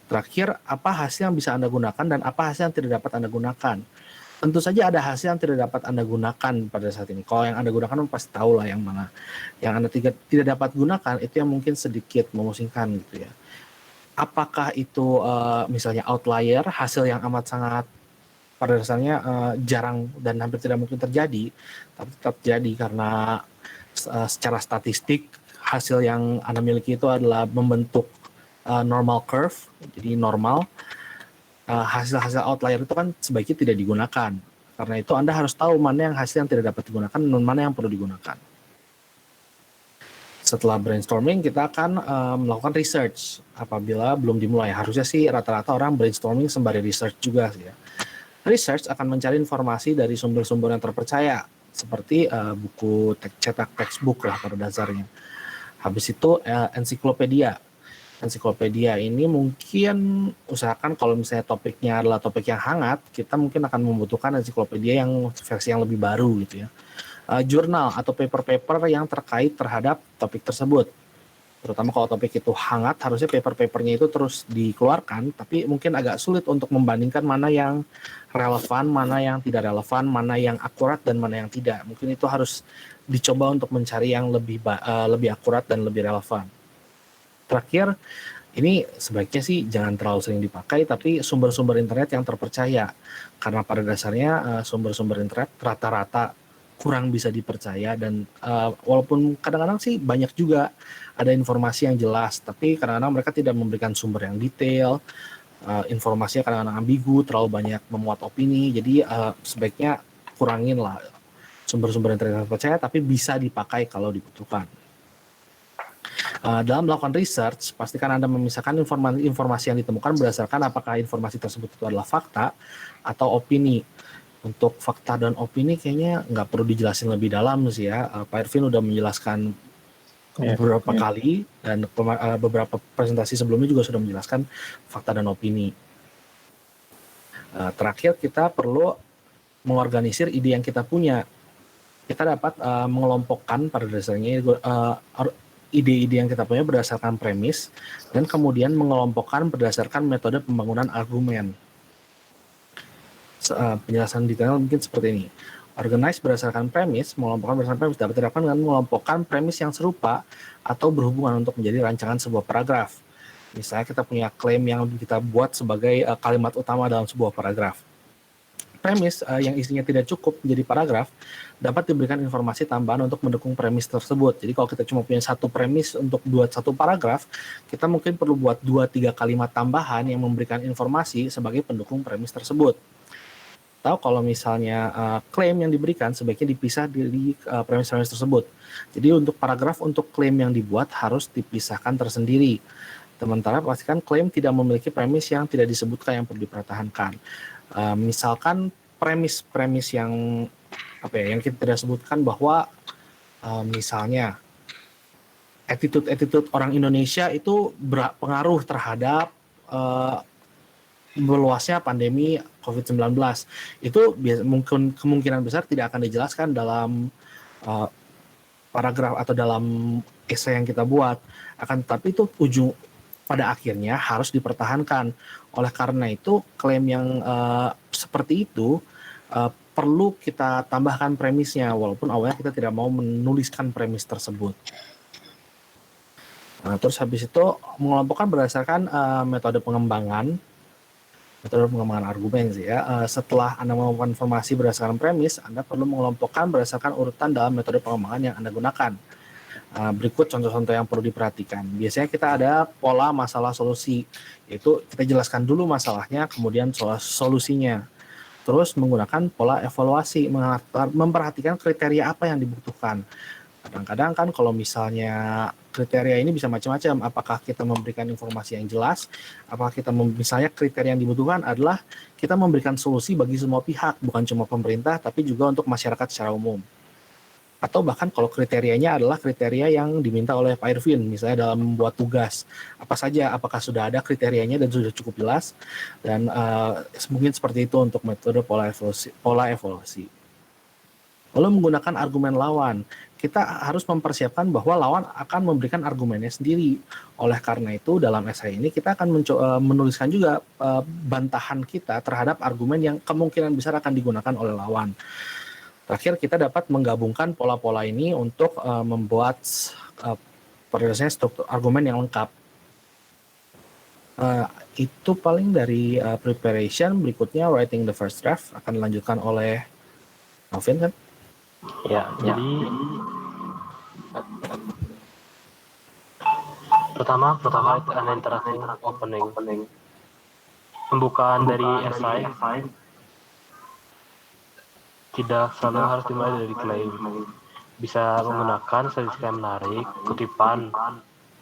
Terakhir, apa hasil yang bisa Anda gunakan dan apa hasil yang tidak dapat Anda gunakan? Tentu saja ada hasil yang tidak dapat Anda gunakan pada saat ini. Kalau yang Anda gunakan, pasti tahu lah yang mana. Yang Anda tidak dapat gunakan, itu yang mungkin sedikit memusingkan gitu ya. Apakah itu misalnya outlier, hasil yang amat sangat pada dasarnya jarang dan hampir tidak mungkin terjadi, tapi tetap terjadi karena secara statistik hasil yang Anda miliki itu adalah membentuk normal curve, jadi normal. Hasil-hasil outlier itu kan sebaiknya tidak digunakan. Karena itu Anda harus tahu mana yang hasil yang tidak dapat digunakan dan mana yang perlu digunakan. Setelah brainstorming, kita akan melakukan research. Apabila belum dimulai, harusnya sih rata-rata orang brainstorming sembari research juga sih ya. Research akan mencari informasi dari sumber-sumber yang terpercaya, seperti buku cetak textbook lah pada dasarnya. Habis itu ensiklopedia. Ensiklopedia ini mungkin usahakan kalau misalnya topiknya adalah topik yang hangat, kita mungkin akan membutuhkan ensiklopedia yang versi yang lebih baru gitu ya. Jurnal atau paper-paper yang terkait terhadap topik tersebut. Terutama kalau topik itu hangat, harusnya paper-papernya itu terus dikeluarkan, tapi mungkin agak sulit untuk membandingkan mana yang relevan, mana yang tidak relevan, mana yang akurat dan mana yang tidak. Mungkin itu harus dicoba untuk mencari yang lebih akurat dan lebih relevan. Terakhir, ini sebaiknya sih jangan terlalu sering dipakai, tapi sumber-sumber internet yang terpercaya. Karena pada dasarnya sumber-sumber internet rata-rata kurang bisa dipercaya, dan walaupun kadang-kadang sih banyak juga ada informasi yang jelas, tapi kadang-kadang mereka tidak memberikan sumber yang detail, informasinya kadang-kadang ambigu, terlalu banyak memuat opini, jadi sebaiknya kurangin lah sumber-sumber internet yang terpercaya, tapi bisa dipakai kalau dibutuhkan. Dalam melakukan research, pastikan Anda memisahkan informasi yang ditemukan berdasarkan apakah informasi tersebut itu adalah fakta atau opini. Untuk fakta dan opini kayaknya nggak perlu dijelasin lebih dalam sih ya. Pak Irvin udah menjelaskan beberapa kali, dan beberapa presentasi sebelumnya juga sudah menjelaskan fakta dan opini. Terakhir, kita perlu mengorganisir ide yang kita punya. Kita dapat mengelompokkan pada dasarnya ide-ide yang kita punya berdasarkan premis, dan kemudian mengelompokkan berdasarkan metode pembangunan argumen. Penjelasan detail mungkin seperti ini. Organize berdasarkan premis, mengelompokkan berdasarkan premis dapat dilakukan dengan mengelompokkan premis yang serupa atau berhubungan untuk menjadi rancangan sebuah paragraf. Misalnya kita punya klaim yang kita buat sebagai kalimat utama dalam sebuah paragraf. Premis yang isinya tidak cukup menjadi paragraf dapat diberikan informasi tambahan untuk mendukung premis tersebut. Jadi kalau kita cuma punya satu premis untuk buat satu paragraf, kita mungkin perlu buat 2-3 kalimat tambahan yang memberikan informasi sebagai pendukung premis tersebut. Atau kalau misalnya klaim yang diberikan sebaiknya dipisah di premis-premis tersebut. Jadi untuk paragraf untuk klaim yang dibuat harus dipisahkan tersendiri. Sementara pastikan klaim tidak memiliki premis yang tidak disebutkan yang perlu dipertahankan. Misalkan premis-premis yang yang kita tidak sebutkan bahwa misalnya attitude orang Indonesia itu berpengaruh terhadap meluasnya pandemi COVID-19. Itu mungkin kemungkinan besar tidak akan dijelaskan dalam paragraf atau dalam esai yang kita buat. Akan tetapi itu pada akhirnya harus dipertahankan. Oleh karena itu, klaim yang seperti itu perlu kita tambahkan premisnya, walaupun awalnya kita tidak mau menuliskan premis tersebut. Terus habis itu mengelompokkan berdasarkan metode pengembangan argumen sih ya. Setelah Anda mengelompokkan informasi berdasarkan premis, Anda perlu mengelompokkan berdasarkan urutan dalam metode pengembangan yang Anda gunakan. Berikut contoh-contoh yang perlu diperhatikan. Biasanya kita ada pola masalah solusi, yaitu kita jelaskan dulu masalahnya, kemudian solusinya. Terus menggunakan pola evaluasi, memperhatikan kriteria apa yang dibutuhkan. Kadang-kadang kan kalau misalnya kriteria ini bisa macam-macam, apakah kita memberikan informasi yang jelas, apakah kita misalnya kriteria yang dibutuhkan adalah kita memberikan solusi bagi semua pihak, bukan cuma pemerintah, tapi juga untuk masyarakat secara umum. Atau bahkan kalau kriterianya adalah kriteria yang diminta oleh Pak Irvin, misalnya dalam membuat tugas, apa saja, apakah sudah ada kriterianya dan sudah cukup jelas, dan mungkin seperti itu untuk metode pola evaluasi. Lalu menggunakan argumen lawan, kita harus mempersiapkan bahwa lawan akan memberikan argumennya sendiri. Oleh karena itu dalam esai ini kita akan menuliskan juga bantahan kita terhadap argumen yang kemungkinan besar akan digunakan oleh lawan. Terakhir, kita dapat menggabungkan pola-pola ini untuk membuat struktur argumen yang lengkap. Itu paling dari preparation. Berikutnya writing the first draft akan dilanjutkan oleh Alvin kan? Ya, jadi pertama write an interactive opening. Pembukaan dari esai tidak selalu harus dimulai dari klaim. Bisa menggunakan statistik yang menarik, kutipan,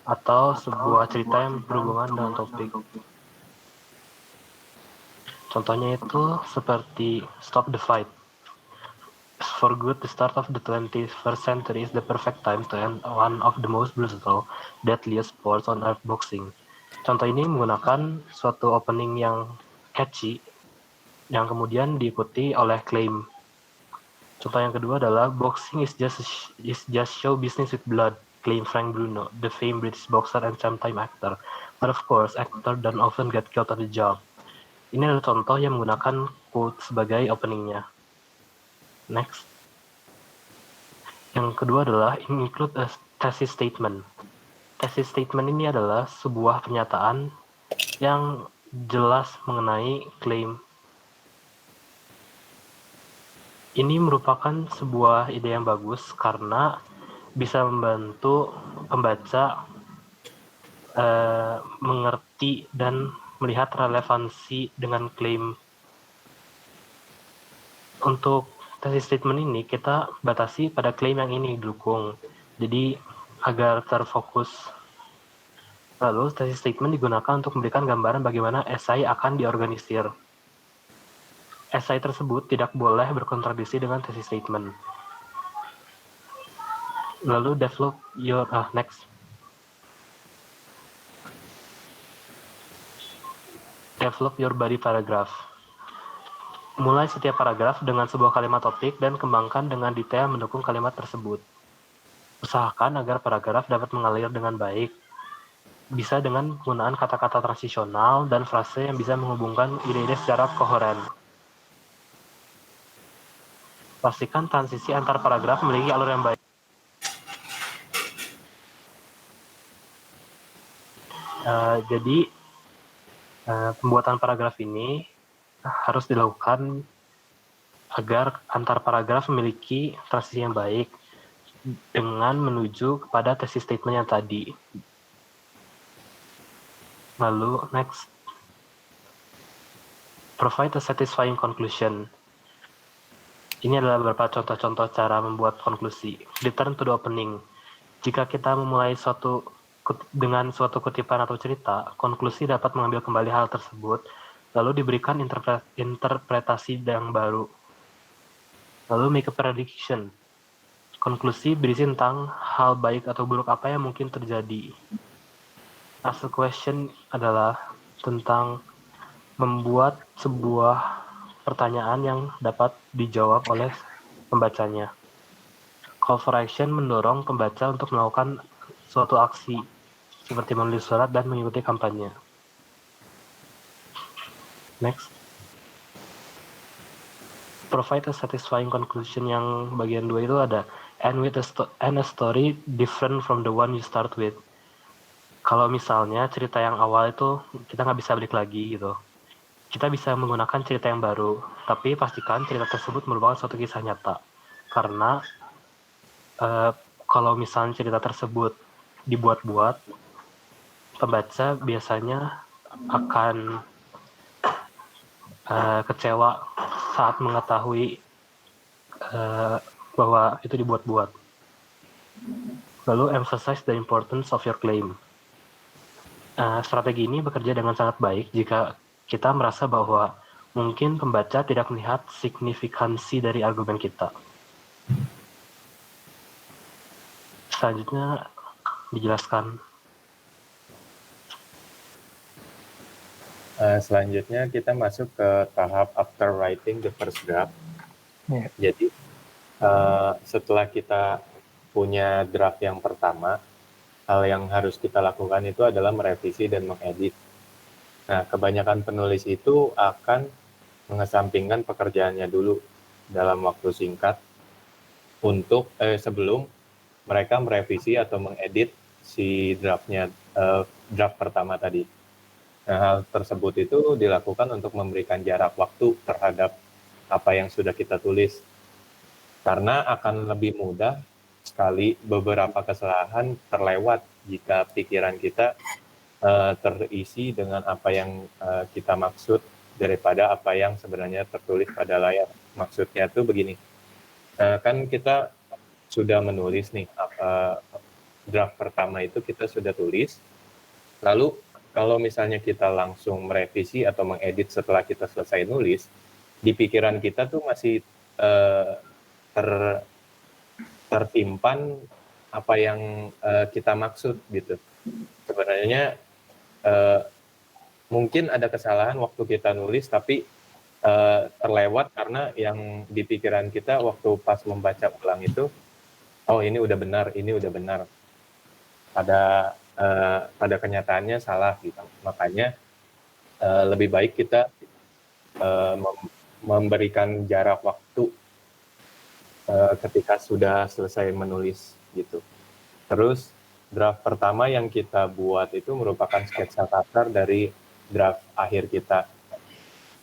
atau sebuah cerita yang berhubungan dengan topik. Contohnya itu seperti Stop the Fight. For good, the start of the 21st century is the perfect time to end one of the most brutal, deadliest sports on earth, boxing. Contoh ini menggunakan suatu opening yang catchy, yang kemudian diikuti oleh claim. Contoh yang kedua adalah boxing is just show business with blood, claim Frank Bruno, the famed British boxer and sometime actor. But of course, actor don't often get killed on the job. Ini adalah contoh yang menggunakan quote sebagai openingnya. Next. Yang kedua adalah include a thesis statement. Thesis statement ini adalah sebuah pernyataan yang jelas mengenai klaim. Ini merupakan sebuah ide yang bagus karena bisa membantu pembaca mengerti dan melihat relevansi dengan klaim. Untuk thesis statement ini kita batasi pada klaim yang ini didukung. Jadi agar terfokus. Lalu thesis statement digunakan untuk memberikan gambaran bagaimana esai akan diorganisir. Esai tersebut tidak boleh berkontradiksi dengan thesis statement. Lalu develop your next. Develop your body paragraph. Mulai setiap paragraf dengan sebuah kalimat topik dan kembangkan dengan detail mendukung kalimat tersebut. Usahakan agar paragraf dapat mengalir dengan baik. Bisa dengan penggunaan kata-kata transisional dan frase yang bisa menghubungkan ide-ide secara koheren. Pastikan transisi antar paragraf memiliki alur yang baik. Jadi pembuatan paragraf ini harus dilakukan agar antar paragraf memiliki transisi yang baik dengan menuju kepada thesis statement yang tadi. Lalu next, provide a satisfying conclusion. Ini adalah beberapa contoh-contoh cara membuat konklusi. Return to the opening. Jika kita memulai dengan suatu kutipan atau cerita, konklusi dapat mengambil kembali hal tersebut, lalu diberikan interpretasi yang baru. Lalu make a prediction. Konklusi berisi tentang hal baik atau buruk apa yang mungkin terjadi. Ask a question adalah tentang membuat sebuah pertanyaan yang dapat dijawab oleh pembacanya. Call for action mendorong pembaca untuk melakukan suatu aksi, seperti menulis surat dan mengikuti kampanye. Next. Provide a satisfying conclusion yang bagian 2 itu ada end a story different from the one you start with. Kalau misalnya cerita yang awal itu kita nggak bisa balik lagi gitu. Kita bisa menggunakan cerita yang baru, tapi pastikan cerita tersebut merupakan suatu kisah nyata. Karena kalau misalnya cerita tersebut dibuat-buat, pembaca biasanya akan kecewa saat mengetahui bahwa itu dibuat-buat. Lalu emphasize the importance of your claim. Strategi ini bekerja dengan sangat baik jika kita merasa bahwa mungkin pembaca tidak melihat signifikansi dari argumen kita. Selanjutnya dijelaskan. Selanjutnya kita masuk ke tahap after writing the first draft. Yeah. Jadi setelah kita punya draft yang pertama, hal yang harus kita lakukan itu adalah merevisi dan mengedit. Nah, kebanyakan penulis itu akan mengesampingkan pekerjaannya dulu dalam waktu singkat untuk sebelum mereka merevisi atau mengedit si draft pertama tadi. Nah, hal tersebut itu dilakukan untuk memberikan jarak waktu terhadap apa yang sudah kita tulis. Karena akan lebih mudah sekali beberapa kesalahan terlewat jika pikiran kita terisi dengan apa yang kita maksud daripada apa yang sebenarnya tertulis pada layar. Maksudnya tuh begini, kan kita sudah menulis nih, draft pertama itu kita sudah tulis, lalu kalau misalnya kita langsung merevisi atau mengedit setelah kita selesai nulis, di pikiran kita tuh masih tersimpan apa yang kita maksud gitu. Sebenarnya mungkin ada kesalahan waktu kita nulis, tapi terlewat karena yang di pikiran kita waktu pas membaca ulang itu, oh ini udah benar, ini udah benar. Pada kenyataannya salah gitu. Makanya lebih baik kita memberikan jarak waktu ketika sudah selesai menulis gitu. Terus draft pertama yang kita buat itu merupakan sketsa kasar dari draft akhir kita.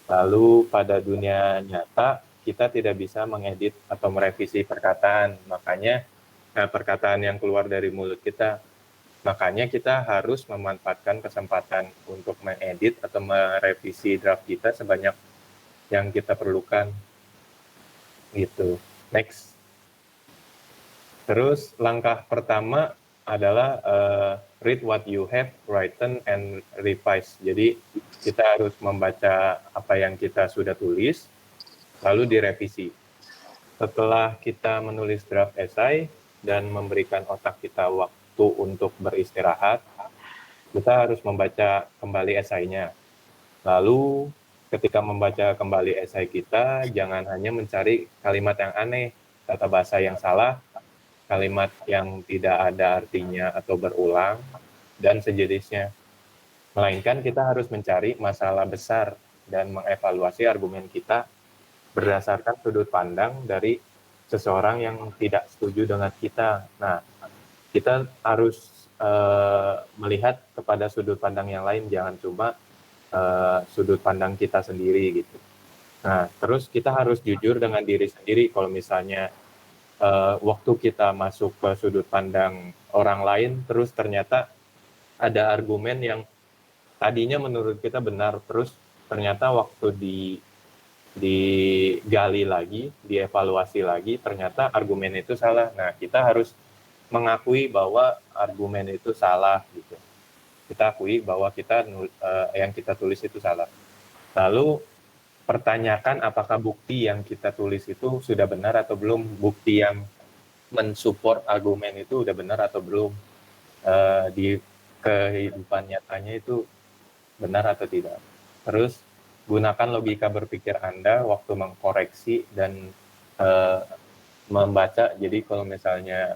Lalu pada dunia nyata, kita tidak bisa mengedit atau merevisi perkataan. Makanya perkataan yang keluar dari mulut kita. Makanya kita harus memanfaatkan kesempatan untuk mengedit atau merevisi draft kita sebanyak yang kita perlukan. Gitu. Next. Terus langkah pertama adalah read what you have written and revise. Jadi kita harus membaca apa yang kita sudah tulis, lalu direvisi. Setelah kita menulis draft esai dan memberikan otak kita waktu untuk beristirahat, kita harus membaca kembali esainya. Lalu ketika membaca kembali esai kita, jangan hanya mencari kalimat yang aneh, tata bahasa yang salah, kalimat yang tidak ada artinya atau berulang, dan sejenisnya. Melainkan kita harus mencari masalah besar dan mengevaluasi argumen kita berdasarkan sudut pandang dari seseorang yang tidak setuju dengan kita. Nah, kita harus melihat kepada sudut pandang yang lain, jangan cuma sudut pandang kita sendiri gitu. Nah, terus kita harus jujur dengan diri sendiri. Kalau misalnya waktu kita masuk ke sudut pandang orang lain, terus ternyata ada argumen yang tadinya menurut kita benar, terus ternyata waktu digali lagi, dievaluasi lagi, ternyata argumen itu salah. Nah, kita harus mengakui bahwa argumen itu salah gitu. Kita akui bahwa yang kita tulis itu salah. Lalu pertanyakan apakah bukti yang kita tulis itu sudah benar atau belum, bukti yang mensupport argumen itu udah benar atau belum, di kehidupan nyatanya itu benar atau tidak. Terus gunakan logika berpikir Anda waktu mengkoreksi dan membaca. Jadi kalau misalnya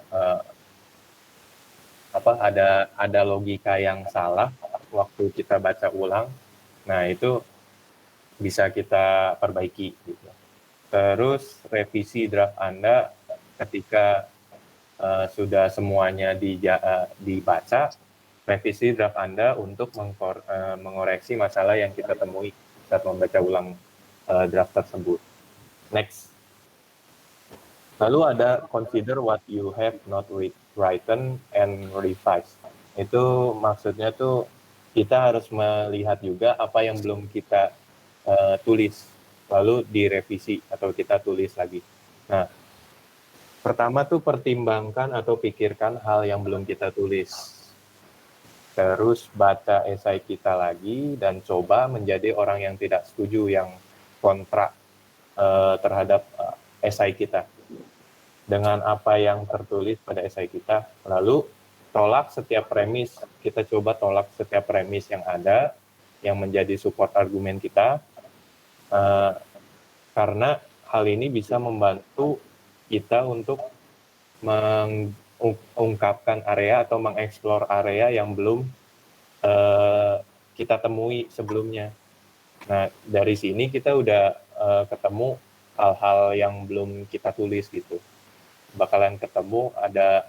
ada logika yang salah waktu kita baca ulang, nah itu bisa kita perbaiki gitu. Terus revisi draft Anda ketika sudah semuanya dibaca, revisi draft Anda untuk mengoreksi masalah yang kita temui saat membaca ulang draft tersebut. Next. Lalu ada consider what you have not written and revise. Itu maksudnya tuh kita harus melihat juga apa yang belum kita tulis, lalu direvisi atau kita tulis lagi. Nah, pertama tuh pertimbangkan atau pikirkan hal yang belum kita tulis. Terus baca esai kita lagi dan coba menjadi orang yang tidak setuju, yang kontra terhadap esai kita dengan apa yang tertulis pada esai kita. Lalu tolak setiap premis, kita coba tolak setiap premis yang ada yang menjadi support argumen kita. Karena hal ini bisa membantu kita untuk mengungkapkan area atau mengeksplor area yang belum kita temui sebelumnya. Nah, dari sini kita udah ketemu hal-hal yang belum kita tulis gitu. Bakalan ketemu ada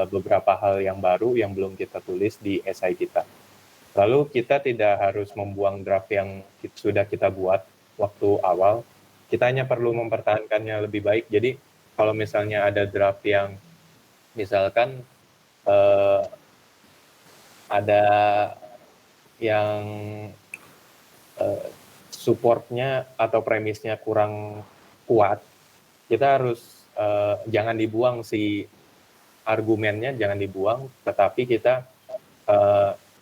beberapa hal yang baru yang belum kita tulis di esai kita. Lalu kita tidak harus membuang draft yang sudah kita buat waktu awal, kita hanya perlu mempertahankannya lebih baik. Jadi kalau misalnya ada draft yang misalkan ada yang supportnya atau premisnya kurang kuat, kita harus jangan dibuang si argumennya, jangan dibuang, tetapi kita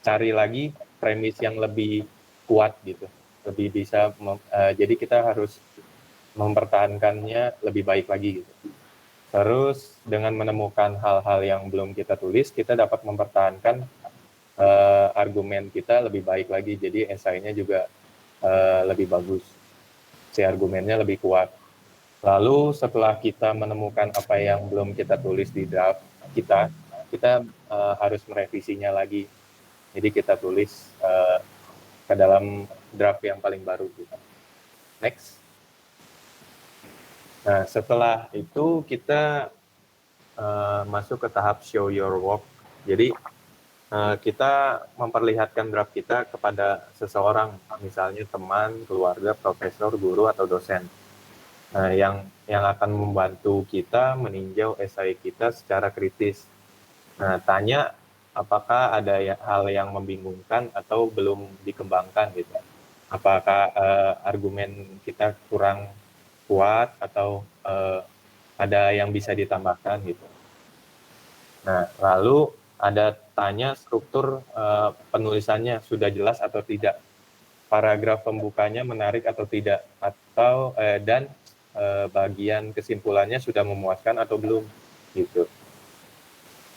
cari lagi premis yang lebih kuat gitu, lebih bisa jadi kita harus mempertahankannya lebih baik lagi gitu. Terus dengan menemukan hal-hal yang belum kita tulis, kita dapat mempertahankan argumen kita lebih baik lagi. Jadi esainya juga lebih bagus, si argumennya lebih kuat. Lalu setelah kita menemukan apa yang belum kita tulis di draft kita harus merevisinya lagi. Jadi kita tulis ke dalam draft yang paling baru kita. Next. Nah, setelah itu kita masuk ke tahap show your work. Jadi kita memperlihatkan draft kita kepada seseorang, misalnya teman, keluarga, profesor, guru, atau dosen. Yang akan membantu kita meninjau esai kita secara kritis. Tanya apakah ada hal yang membingungkan atau belum dikembangkan gitu. Apakah argumen kita kurang kuat atau ada yang bisa ditambahkan gitu. Nah, lalu ada tanya struktur penulisannya sudah jelas atau tidak, paragraf pembukanya menarik atau tidak, atau dan bagian kesimpulannya sudah memuaskan atau belum gitu.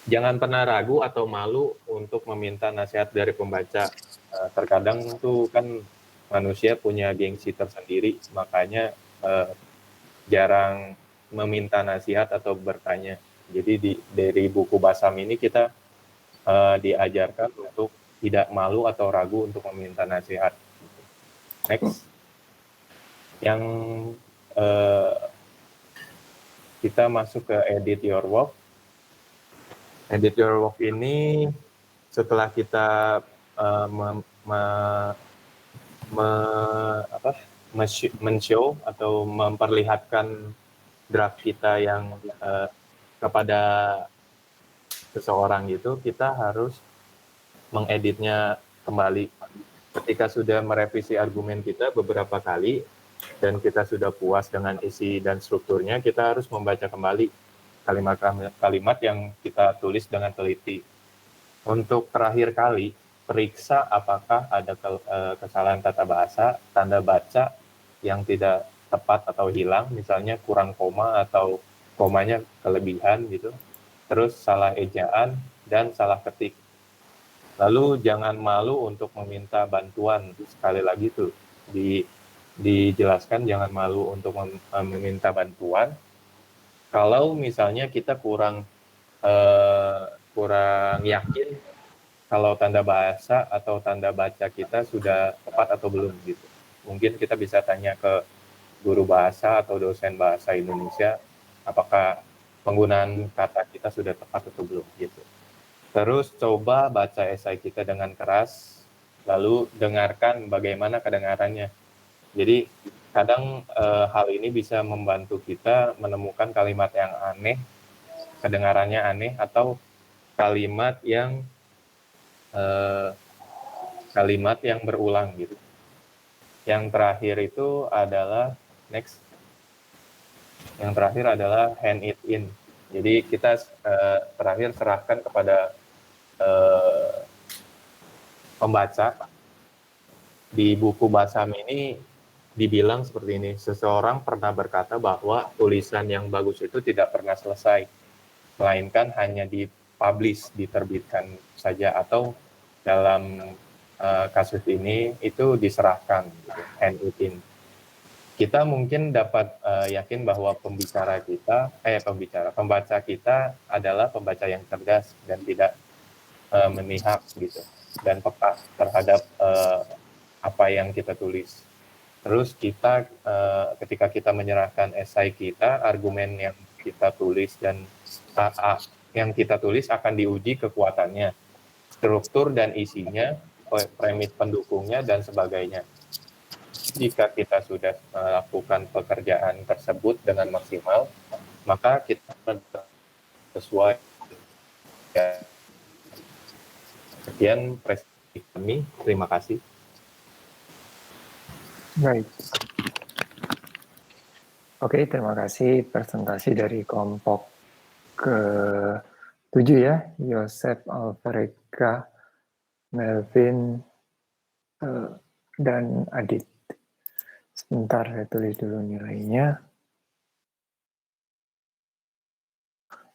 Jangan pernah ragu atau malu untuk meminta nasihat dari pembaca. Terkadang tuh kan manusia punya gengsi tersendiri, makanya jarang meminta nasihat atau bertanya. Jadi dari buku Basam ini kita diajarkan untuk tidak malu atau ragu untuk meminta nasihat. Next, yang kita masuk ke edit your work. Edit your work ini setelah kita men-show atau memperlihatkan draft kita yang kepada seseorang gitu, kita harus mengeditnya kembali. Ketika sudah merevisi argumen kita beberapa kali dan kita sudah puas dengan isi dan strukturnya, kita harus membaca kembali kalimat-kalimat yang kita tulis dengan teliti. Untuk terakhir kali, periksa apakah ada kesalahan tata bahasa, tanda baca yang tidak tepat atau hilang, misalnya kurang koma atau komanya kelebihan gitu, terus salah ejaan dan salah ketik. Lalu jangan malu untuk meminta bantuan. Sekali lagi tuh dijelaskan jangan malu untuk meminta bantuan. Kalau misalnya kita kurang yakin kalau tanda bahasa atau tanda baca kita sudah tepat atau belum gitu. Mungkin kita bisa tanya ke guru bahasa atau dosen bahasa Indonesia apakah penggunaan kata kita sudah tepat atau belum gitu. Terus coba baca esai kita dengan keras, lalu dengarkan bagaimana kedengarannya. Jadi kadang hal ini bisa membantu kita menemukan kalimat yang aneh, kedengarannya aneh, atau kalimat yang berulang gitu. Yang terakhir itu adalah next. Yang terakhir adalah hand it in. Jadi kita terakhir serahkan kepada pembaca. Di buku Basam ini dibilang seperti ini, seseorang pernah berkata bahwa tulisan yang bagus itu tidak pernah selesai, melainkan hanya dipublish, diterbitkan saja, atau dalam kasus ini itu diserahkan, hand it in. Kita mungkin dapat yakin bahwa pembaca kita adalah pembaca yang cerdas dan tidak memihak gitu, dan peka terhadap apa yang kita tulis. Terus kita ketika kita menyerahkan esai kita, argumen yang kita tulis dan yang kita tulis akan diuji kekuatannya, struktur dan isinya, premis pendukungnya dan sebagainya. Jika kita sudah melakukan pekerjaan tersebut dengan maksimal, maka kita sesuai. Sekian presentasi kami, terima kasih. Baik. Oke, terima kasih presentasi dari kelompok ke-7 ya, Yosef, Alvarega, Melvin, dan Adit. Sebentar, saya tulis dulu nilainya.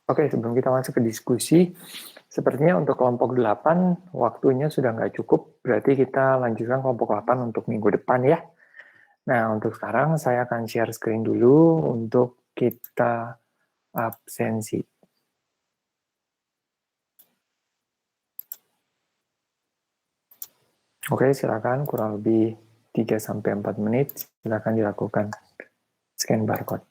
Oke, sebelum kita masuk ke diskusi, sepertinya untuk kelompok 8, waktunya sudah nggak cukup, berarti kita lanjutkan kelompok 8 untuk minggu depan ya. Nah, untuk sekarang saya akan share screen dulu untuk kita absensi. Oke, silakan kurang lebih 3-4 menit, silakan dilakukan scan barcode.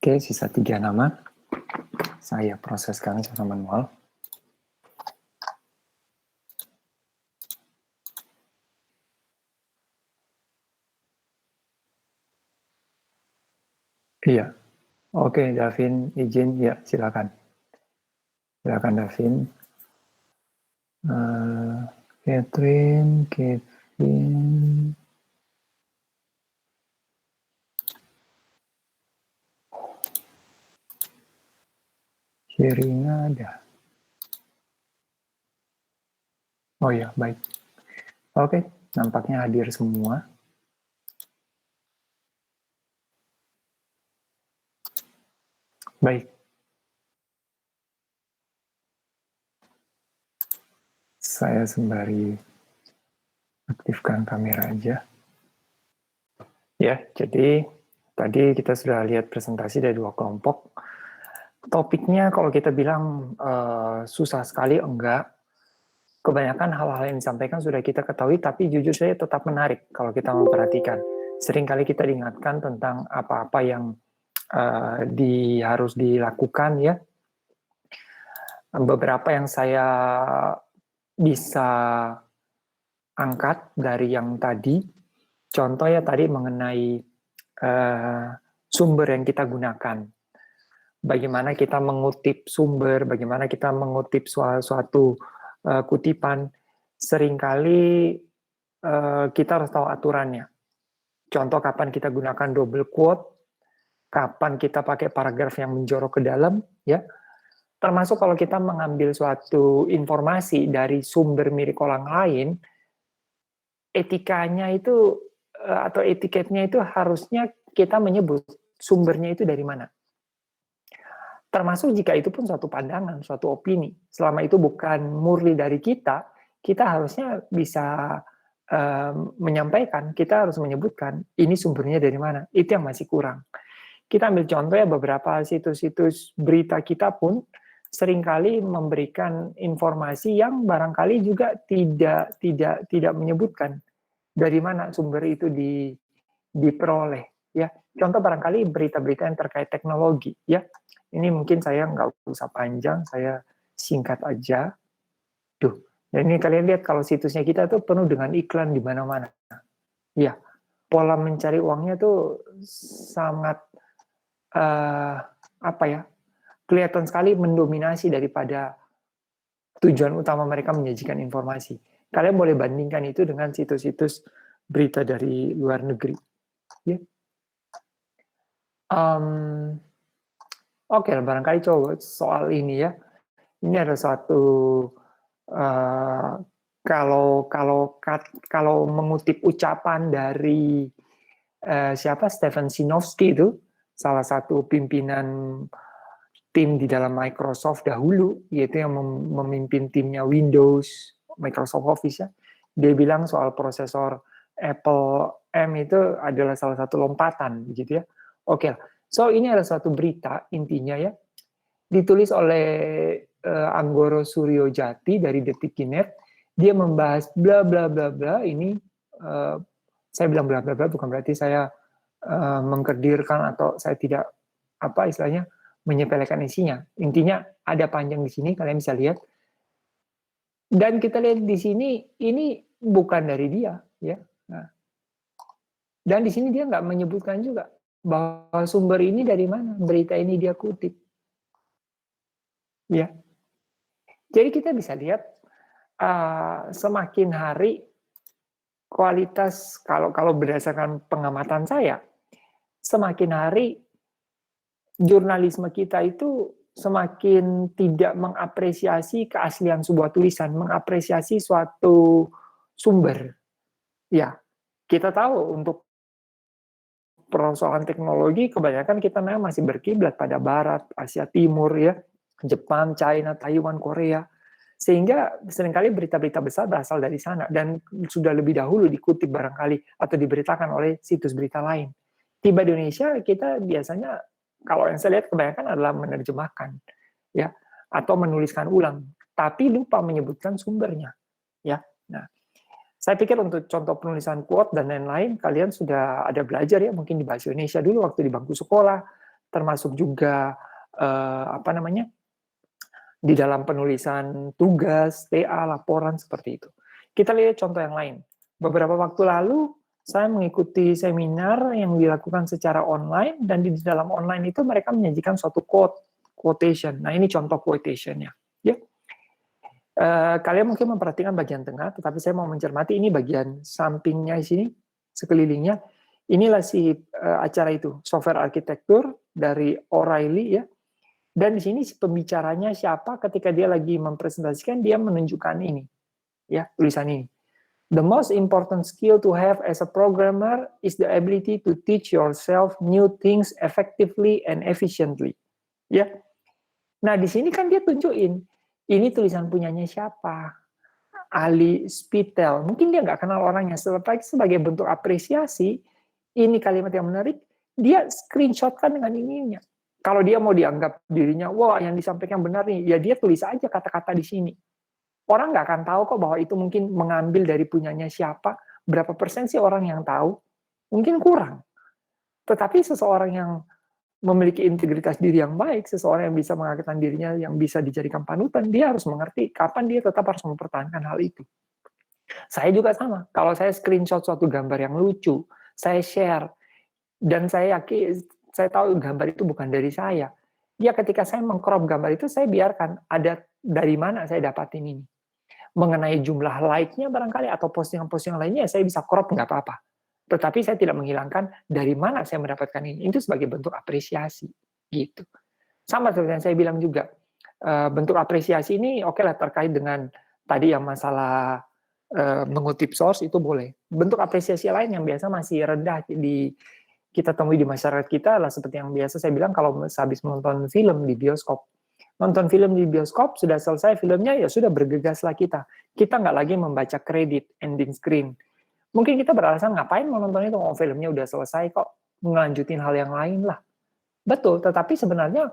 Oke, sisa 3 nama. Saya proseskan secara manual. Iya. Oke, Davin izin, ya silakan. Silakan Davin. Catherine, Kevin. Sherina ada. Oh ya, baik. Oke, nampaknya hadir semua. Baik. Saya sembari aktifkan kamera aja. Ya, jadi tadi kita sudah lihat presentasi dari 2 kelompok. Topiknya kalau kita bilang susah sekali, enggak. Kebanyakan hal-hal yang disampaikan sudah kita ketahui, tapi jujur saja tetap menarik kalau kita memperhatikan. Seringkali kita diingatkan tentang apa-apa yang harus dilakukan ya. Beberapa yang saya bisa angkat dari yang tadi, contoh ya tadi mengenai sumber yang kita gunakan. Bagaimana kita mengutip sumber, bagaimana kita mengutip suatu kutipan, seringkali kita harus tahu aturannya. Contoh kapan kita gunakan double quote, kapan kita pakai paragraf yang menjorok ke dalam, ya. Termasuk kalau kita mengambil suatu informasi dari sumber milik orang lain, etikanya itu atau etiketnya itu harusnya kita menyebut sumbernya itu dari mana. Termasuk jika itu pun suatu pandangan, suatu opini. Selama itu bukan murni dari kita, kita harusnya bisa menyampaikan, kita harus menyebutkan ini sumbernya dari mana. Itu yang masih kurang. Kita ambil contoh ya, beberapa situs-situs berita kita pun seringkali memberikan informasi yang barangkali juga tidak menyebutkan dari mana sumber itu diperoleh. Ya, contoh barangkali berita-berita yang terkait teknologi. Ya, ini mungkin saya nggak usah panjang, saya singkat aja. Dan ini kalian lihat kalau situsnya kita tuh penuh dengan iklan di mana-mana. Ya, pola mencari uangnya tuh sangat kelihatan sekali mendominasi daripada tujuan utama mereka menyajikan informasi. Kalian boleh bandingkan itu dengan situs-situs berita dari luar negeri. Ya. Oke, barangkali coba soal ini ya. Ini ada suatu kalau mengutip ucapan dari Stephen Sinofsky itu, salah satu pimpinan tim di dalam Microsoft dahulu, yaitu yang memimpin timnya Windows, Microsoft Office ya. Dia bilang soal prosesor Apple M itu adalah salah satu lompatan, begitu ya. Oke, so ini ada suatu berita intinya ya, ditulis oleh Anggoro Suryojati dari Detik.net. Dia membahas bla bla bla bla. Ini saya bilang bla bla bla bukan berarti saya mengkerdirkan atau saya tidak menyepelekan isinya. Intinya ada panjang di sini, kalian bisa lihat. Dan kita lihat di sini, ini bukan dari dia, ya. Nah. Dan di sini dia nggak menyebutkan juga bahwa sumber ini dari mana, berita ini dia kutip. Ya. Jadi kita bisa lihat semakin hari kualitas, kalau berdasarkan pengamatan saya, semakin hari jurnalisme kita itu semakin tidak mengapresiasi keaslian sebuah tulisan, mengapresiasi suatu sumber. Ya, kita tahu untuk persoalan teknologi kebanyakan kita memang masih berkiblat pada Barat, Asia Timur ya, Jepang, China, Taiwan, Korea. Sehingga seringkali berita-berita besar berasal dari sana dan sudah lebih dahulu dikutip barangkali atau diberitakan oleh situs berita lain. Tiba di Indonesia kita biasanya kalau yang saya lihat kebanyakan adalah menerjemahkan, ya, atau menuliskan ulang, tapi lupa menyebutkan sumbernya, ya. Nah, saya pikir untuk contoh penulisan quote dan lain-lain, kalian sudah ada belajar ya, mungkin di bahasa Indonesia dulu waktu di bangku sekolah, termasuk juga di dalam penulisan tugas, TA, laporan seperti itu. Kita lihat contoh yang lain. Beberapa waktu lalu saya mengikuti seminar yang dilakukan secara online, dan di dalam online itu mereka menyajikan suatu quotation. Nah, ini contoh quotation-nya. Ya. Kalian mungkin memperhatikan bagian tengah, tetapi saya mau mencermati ini bagian sampingnya di sini, sekelilingnya. Inilah si acara itu, software arsitektur dari O'Reilly ya. Dan di sini pembicaranya siapa ketika dia lagi mempresentasikan, dia menunjukkan ini, ya, tulisan ini. The most important skill to have as a programmer is the ability to teach yourself new things effectively and efficiently. Ya. Nah, di sini kan dia tunjukin, ini tulisan punyanya siapa? Ali Spittel. Mungkin dia nggak kenal orangnya, sebagai bentuk apresiasi, ini kalimat yang menarik, dia screenshotkan dengan ininya. Kalau dia mau dianggap dirinya, wah yang disampaikan benar nih, ya dia tulis aja kata-kata di sini. Orang nggak akan tahu kok bahwa itu mungkin mengambil dari punyanya siapa, berapa persen sih orang yang tahu, mungkin kurang. Tetapi seseorang yang memiliki integritas diri yang baik, seseorang yang bisa mengatakan dirinya, yang bisa dijadikan panutan, dia harus mengerti kapan dia tetap harus mempertahankan hal itu. Saya juga sama, kalau saya screenshot suatu gambar yang lucu, saya share, dan saya yakin, saya tahu gambar itu bukan dari saya. Ya ketika saya mengcrop gambar itu, saya biarkan ada dari mana saya dapatin ini. Mengenai jumlah like-nya barangkali atau postingan-postingan lainnya, saya bisa crop nggak apa-apa. Tetapi saya tidak menghilangkan dari mana saya mendapatkan ini. Itu sebagai bentuk apresiasi. Gitu. Sama seperti yang saya bilang juga, bentuk apresiasi ini oke lah terkait dengan tadi yang masalah mengutip source itu boleh. Bentuk apresiasi lain yang biasa masih rendah kita temui di masyarakat kita adalah seperti yang biasa saya bilang kalau habis menonton film di bioskop. Nonton film di bioskop, sudah selesai filmnya, ya sudah bergegaslah kita. Kita nggak lagi membaca kredit, ending screen. Mungkin kita beralasan, ngapain mau nonton itu? Oh, filmnya udah selesai kok, ngelanjutin hal yang lain lah. Betul, tetapi sebenarnya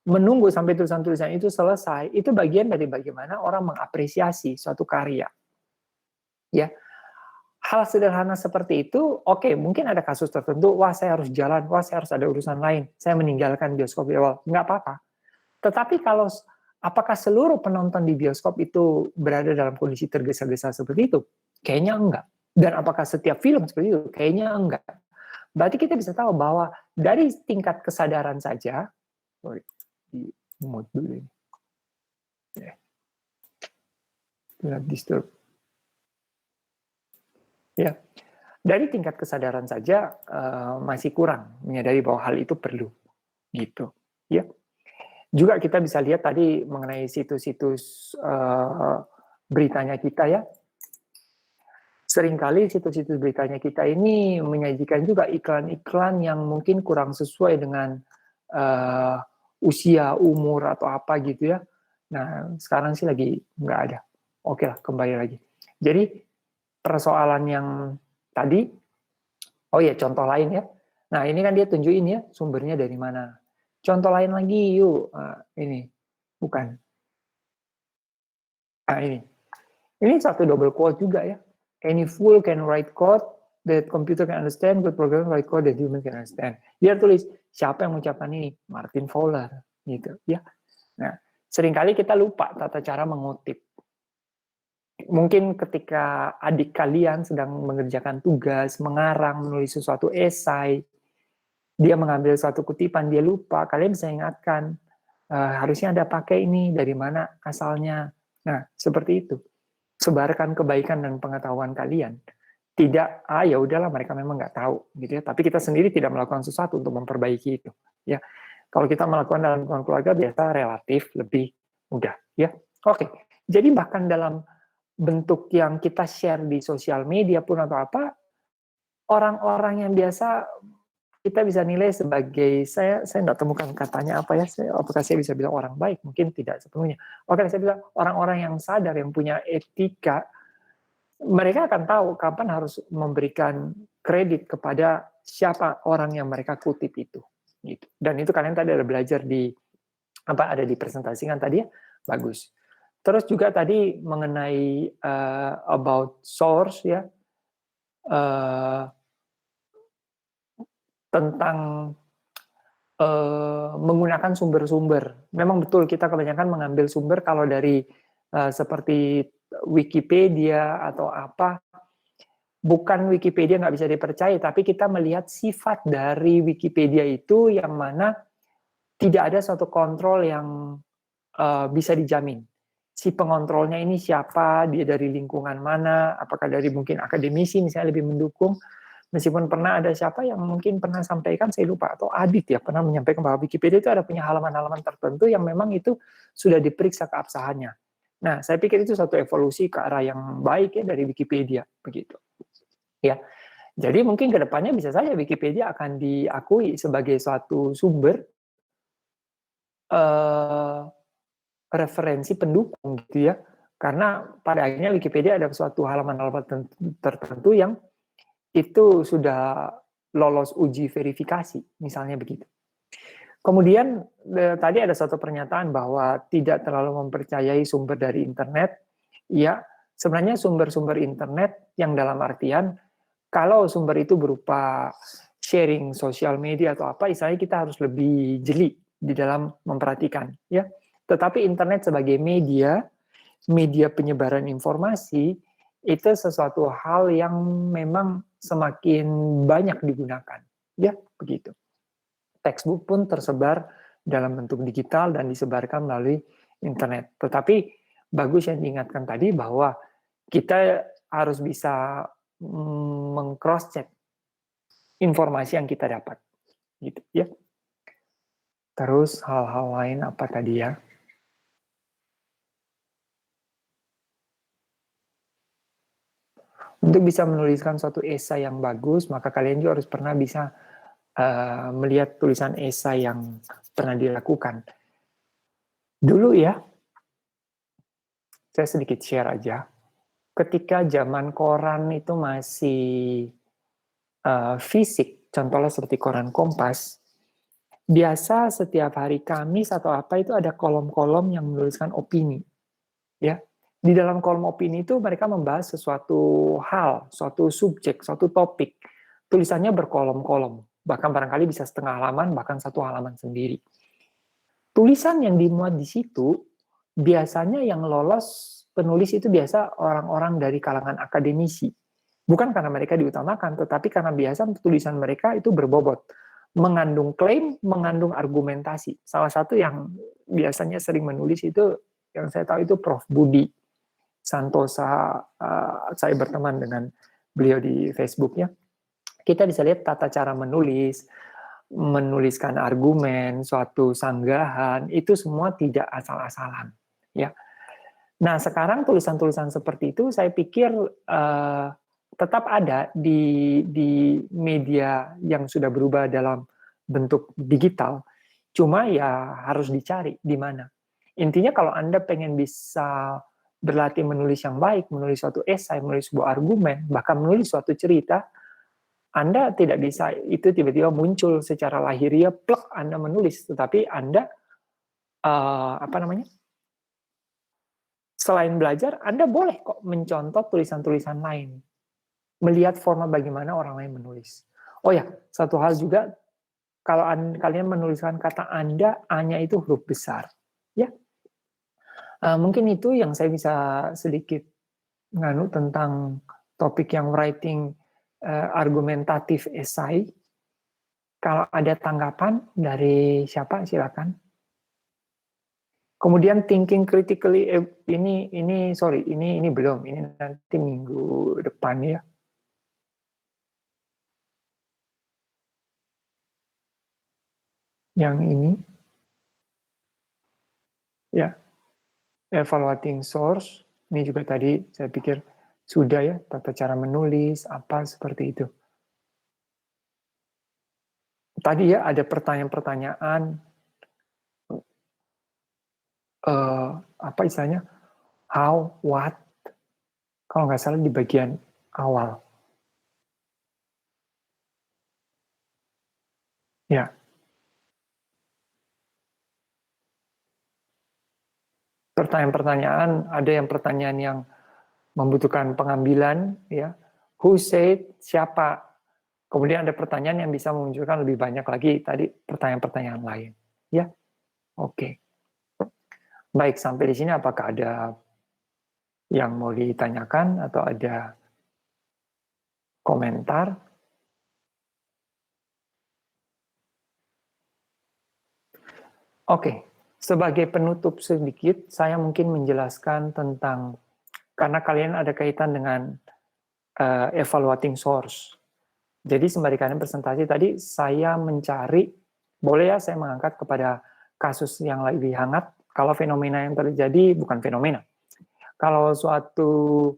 menunggu sampai tulisan-tulisan itu selesai, itu bagian dari bagaimana orang mengapresiasi suatu karya. Ya. Hal sederhana seperti itu, oke, mungkin ada kasus tertentu, wah saya harus jalan, wah saya harus ada urusan lain, saya meninggalkan bioskop di awal, nggak apa-apa. Tetapi kalau, apakah seluruh penonton di bioskop itu berada dalam kondisi tergesa-gesa seperti itu? Kayaknya enggak. Dan apakah setiap film seperti itu? Kayaknya enggak. Berarti kita bisa tahu bahwa dari tingkat kesadaran saja, di mode dulu ini. Tidak disturb. Ya, dari tingkat kesadaran saja masih kurang menyadari bahwa hal itu perlu, gitu. Ya, juga kita bisa lihat tadi mengenai situs-situs beritanya kita ya. Seringkali situs-situs beritanya kita ini menyajikan juga iklan-iklan yang mungkin kurang sesuai dengan usia, umur atau apa gitu ya. Nah, sekarang sih lagi nggak ada. Oke lah, kembali lagi. Jadi persoalan yang tadi, oh ya contoh lain ya. Nah ini kan dia tunjukin ya sumbernya dari mana. Contoh lain lagi yuk, ini bukan. Nah ini satu double quote juga ya. Any fool can write code that computer can understand, good programmer write code that human can understand. Dia tulis siapa yang mengucapkan ini? Martin Fowler, gitu ya. Nah seringkali kita lupa tata cara mengutip. Mungkin ketika adik kalian sedang mengerjakan tugas, mengarang, menulis sesuatu esai, dia mengambil suatu kutipan, dia lupa, kalian bisa ingatkan, harusnya Anda pakai ini, dari mana asalnya. Nah, seperti itu. Sebarkan kebaikan dan pengetahuan kalian. Tidak, ya udahlah mereka memang nggak tahu, gitu ya. Tapi kita sendiri tidak melakukan sesuatu untuk memperbaiki itu. Ya, kalau kita melakukan dalam lingkungan keluarga biasa relatif lebih mudah. Ya, oke. Jadi bahkan dalam bentuk yang kita share di sosial media pun atau apa, orang-orang yang biasa kita bisa nilai sebagai, saya nggak temukan katanya apa ya, apakah saya bisa bilang orang baik, mungkin tidak sepenuhnya. Oke, saya bilang orang-orang yang sadar, yang punya etika, mereka akan tahu kapan harus memberikan kredit kepada siapa orang yang mereka kutip itu. Gitu. Dan itu kalian tadi ada belajar di, ada dipresentasikan tadi ya, bagus. Terus juga tadi mengenai about source ya, tentang menggunakan sumber-sumber. Memang betul kita kebanyakan mengambil sumber kalau dari seperti Wikipedia atau apa, bukan Wikipedia nggak bisa dipercaya, tapi kita melihat sifat dari Wikipedia itu yang mana tidak ada suatu kontrol yang bisa dijamin. Si pengontrolnya ini siapa, dia dari lingkungan mana, apakah dari mungkin akademisi misalnya lebih mendukung, meskipun pernah ada siapa yang mungkin pernah sampaikan, saya lupa, atau Adit ya, pernah menyampaikan bahwa Wikipedia itu ada punya halaman-halaman tertentu yang memang itu sudah diperiksa keabsahannya. Nah, saya pikir itu satu evolusi ke arah yang baik ya dari Wikipedia, begitu. Ya, jadi mungkin ke depannya bisa saja Wikipedia akan diakui sebagai suatu sumber referensi pendukung gitu ya, karena pada akhirnya Wikipedia ada suatu halaman-halaman tertentu yang itu sudah lolos uji verifikasi, misalnya begitu. Kemudian tadi ada satu pernyataan bahwa tidak terlalu mempercayai sumber dari internet. Ya, sebenarnya sumber-sumber internet yang dalam artian kalau sumber itu berupa sharing sosial media atau apa, istilahnya kita harus lebih jeli di dalam memperhatikan, ya. Tetapi internet sebagai media penyebaran informasi itu sesuatu hal yang memang semakin banyak digunakan, ya begitu. Textbook pun tersebar dalam bentuk digital dan disebarkan melalui internet. Tetapi bagus yang diingatkan tadi bahwa kita harus bisa meng-cross check informasi yang kita dapat, gitu ya. Terus hal-hal lain apa tadi ya? Untuk bisa menuliskan suatu esai yang bagus, maka kalian juga harus pernah bisa melihat tulisan esai yang pernah dilakukan. Dulu ya, saya sedikit share aja. Ketika zaman koran itu masih fisik, contohnya seperti koran Kompas, biasa setiap hari Kamis atau apa itu ada kolom-kolom yang menuliskan opini. Ya, di dalam kolom opini itu mereka membahas sesuatu hal, suatu subjek, suatu topik. Tulisannya berkolom-kolom, bahkan barangkali bisa setengah halaman, bahkan satu halaman sendiri. Tulisan yang dimuat di situ, biasanya yang lolos penulis itu biasa orang-orang dari kalangan akademisi. Bukan karena mereka diutamakan, tetapi karena biasa tulisan mereka itu berbobot. Mengandung klaim, mengandung argumentasi. Salah satu yang biasanya sering menulis itu, yang saya tahu itu Prof. Budi Santosa, saya berteman dengan beliau di Facebook-nya. Kita bisa lihat tata cara menuliskan argumen, suatu sanggahan, itu semua tidak asal-asalan. Ya. Nah, sekarang tulisan-tulisan seperti itu saya pikir tetap ada di media yang sudah berubah dalam bentuk digital. Cuma ya harus dicari di mana. Intinya kalau Anda pengen bisa berlatih menulis yang baik, menulis suatu esai, menulis sebuah argumen, bahkan menulis suatu cerita, Anda tidak bisa itu tiba-tiba muncul secara lahiriah, plek Anda menulis, tetapi Anda selain belajar, Anda boleh kok mencontoh tulisan-tulisan lain, melihat format bagaimana orang lain menulis. Oh ya, satu hal juga, kalau kalian menuliskan kata Anda, A-nya itu huruf besar, ya. Mungkin itu yang saya bisa sedikit nganu tentang topik yang writing argumentatif esai. Kalau ada tanggapan dari siapa, silakan. Kemudian thinking critically, ini belum, ini nanti minggu depan ya. Yang ini, ya, evaluating source, ini juga tadi saya pikir sudah ya, tata cara menulis, apa seperti itu. Tadi ya ada pertanyaan-pertanyaan, apa istilahnya, how, what, kalau nggak salah di bagian awal. Ya. Pertanyaan-pertanyaan, ada yang pertanyaan yang membutuhkan pengambilan, ya. Who said, siapa. Kemudian ada pertanyaan yang bisa memunculkan lebih banyak lagi tadi pertanyaan-pertanyaan lain. Ya, oke. Baik, sampai di sini apakah ada yang mau ditanyakan atau ada komentar? Oke, sebagai penutup sedikit, saya mungkin menjelaskan tentang, karena kalian ada kaitan dengan evaluating source. Jadi sembari kalian presentasi tadi, saya mencari, boleh ya saya mengangkat kepada kasus yang lebih hangat, kalau fenomena yang terjadi, bukan fenomena. Kalau suatu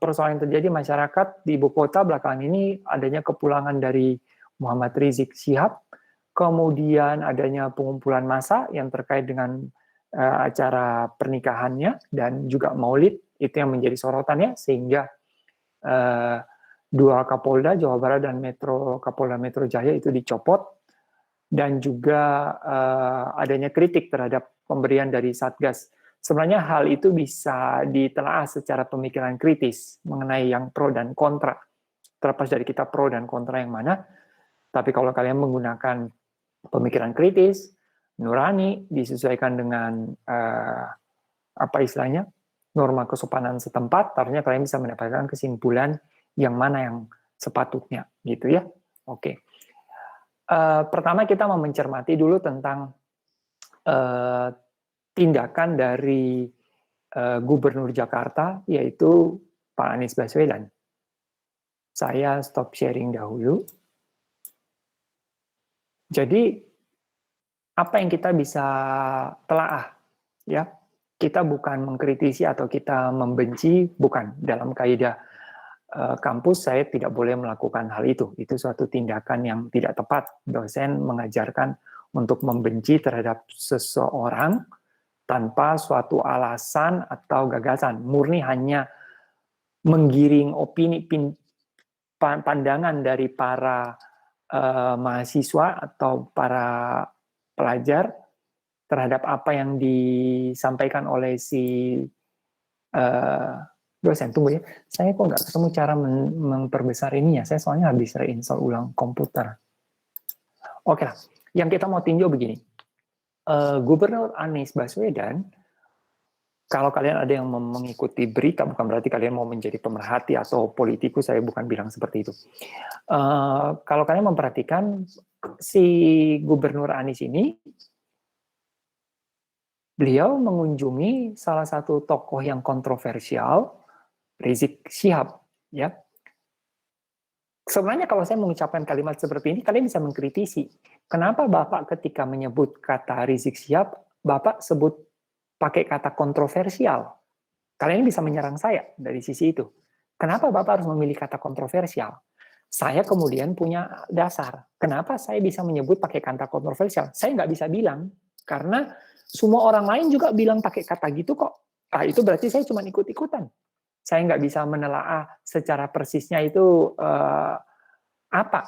persoalan yang terjadi masyarakat di ibu kota belakangan ini, adanya kepulangan dari Muhammad Rizik Syihab, kemudian adanya pengumpulan massa yang terkait dengan acara pernikahannya, dan juga maulid, itu yang menjadi sorotannya, sehingga dua Kapolda Jawa Barat dan Kapolda Metro Jaya itu dicopot, dan juga adanya kritik terhadap pemberian dari Satgas. Sebenarnya hal itu bisa ditelaah secara pemikiran kritis mengenai yang pro dan kontra. Terlepas dari kita pro dan kontra yang mana, tapi kalau kalian menggunakan pemikiran kritis, nurani, disesuaikan dengan apa istilahnya, norma kesopanan setempat, artinya kalian bisa mendapatkan kesimpulan yang mana yang sepatutnya, gitu ya. Oke. Pertama kita mau mencermati dulu tentang tindakan dari Gubernur Jakarta, yaitu Pak Anies Baswedan. Saya stop sharing dahulu. Jadi apa yang kita bisa telaah, ya? Kita bukan mengkritisi atau kita membenci, bukan. Dalam kaidah kampus saya tidak boleh melakukan hal itu. Itu suatu tindakan yang tidak tepat. Dosen mengajarkan untuk membenci terhadap seseorang tanpa suatu alasan atau gagasan. Murni hanya menggiring opini, pandangan dari para mahasiswa atau para pelajar terhadap apa yang disampaikan oleh si dosen. Tunggu ya, saya kok nggak ketemu cara memperbesar ini ya, saya soalnya habis reinstall ulang komputer. Oke lah, yang kita mau tinjau begini. Gubernur Anies Baswedan, kalau kalian ada yang mengikuti berita, bukan berarti kalian mau menjadi pemerhati atau politikus, saya bukan bilang seperti itu. Kalau kalian memperhatikan, si Gubernur Anies ini, beliau mengunjungi salah satu tokoh yang kontroversial, Rizik Syihab. Ya. Sebenarnya kalau saya mengucapkan kalimat seperti ini, kalian bisa mengkritisi. Kenapa Bapak ketika menyebut kata Rizik Syihab, Bapak sebut pakai kata kontroversial? Kalian bisa menyerang saya dari sisi itu. Kenapa Bapak harus memilih kata kontroversial? Saya kemudian punya dasar. Kenapa saya bisa menyebut pakai kata kontroversial? Saya nggak bisa bilang, karena semua orang lain juga bilang pakai kata gitu kok. Ah, itu berarti saya cuma ikut-ikutan. Saya nggak bisa menelaah secara persisnya itu apa.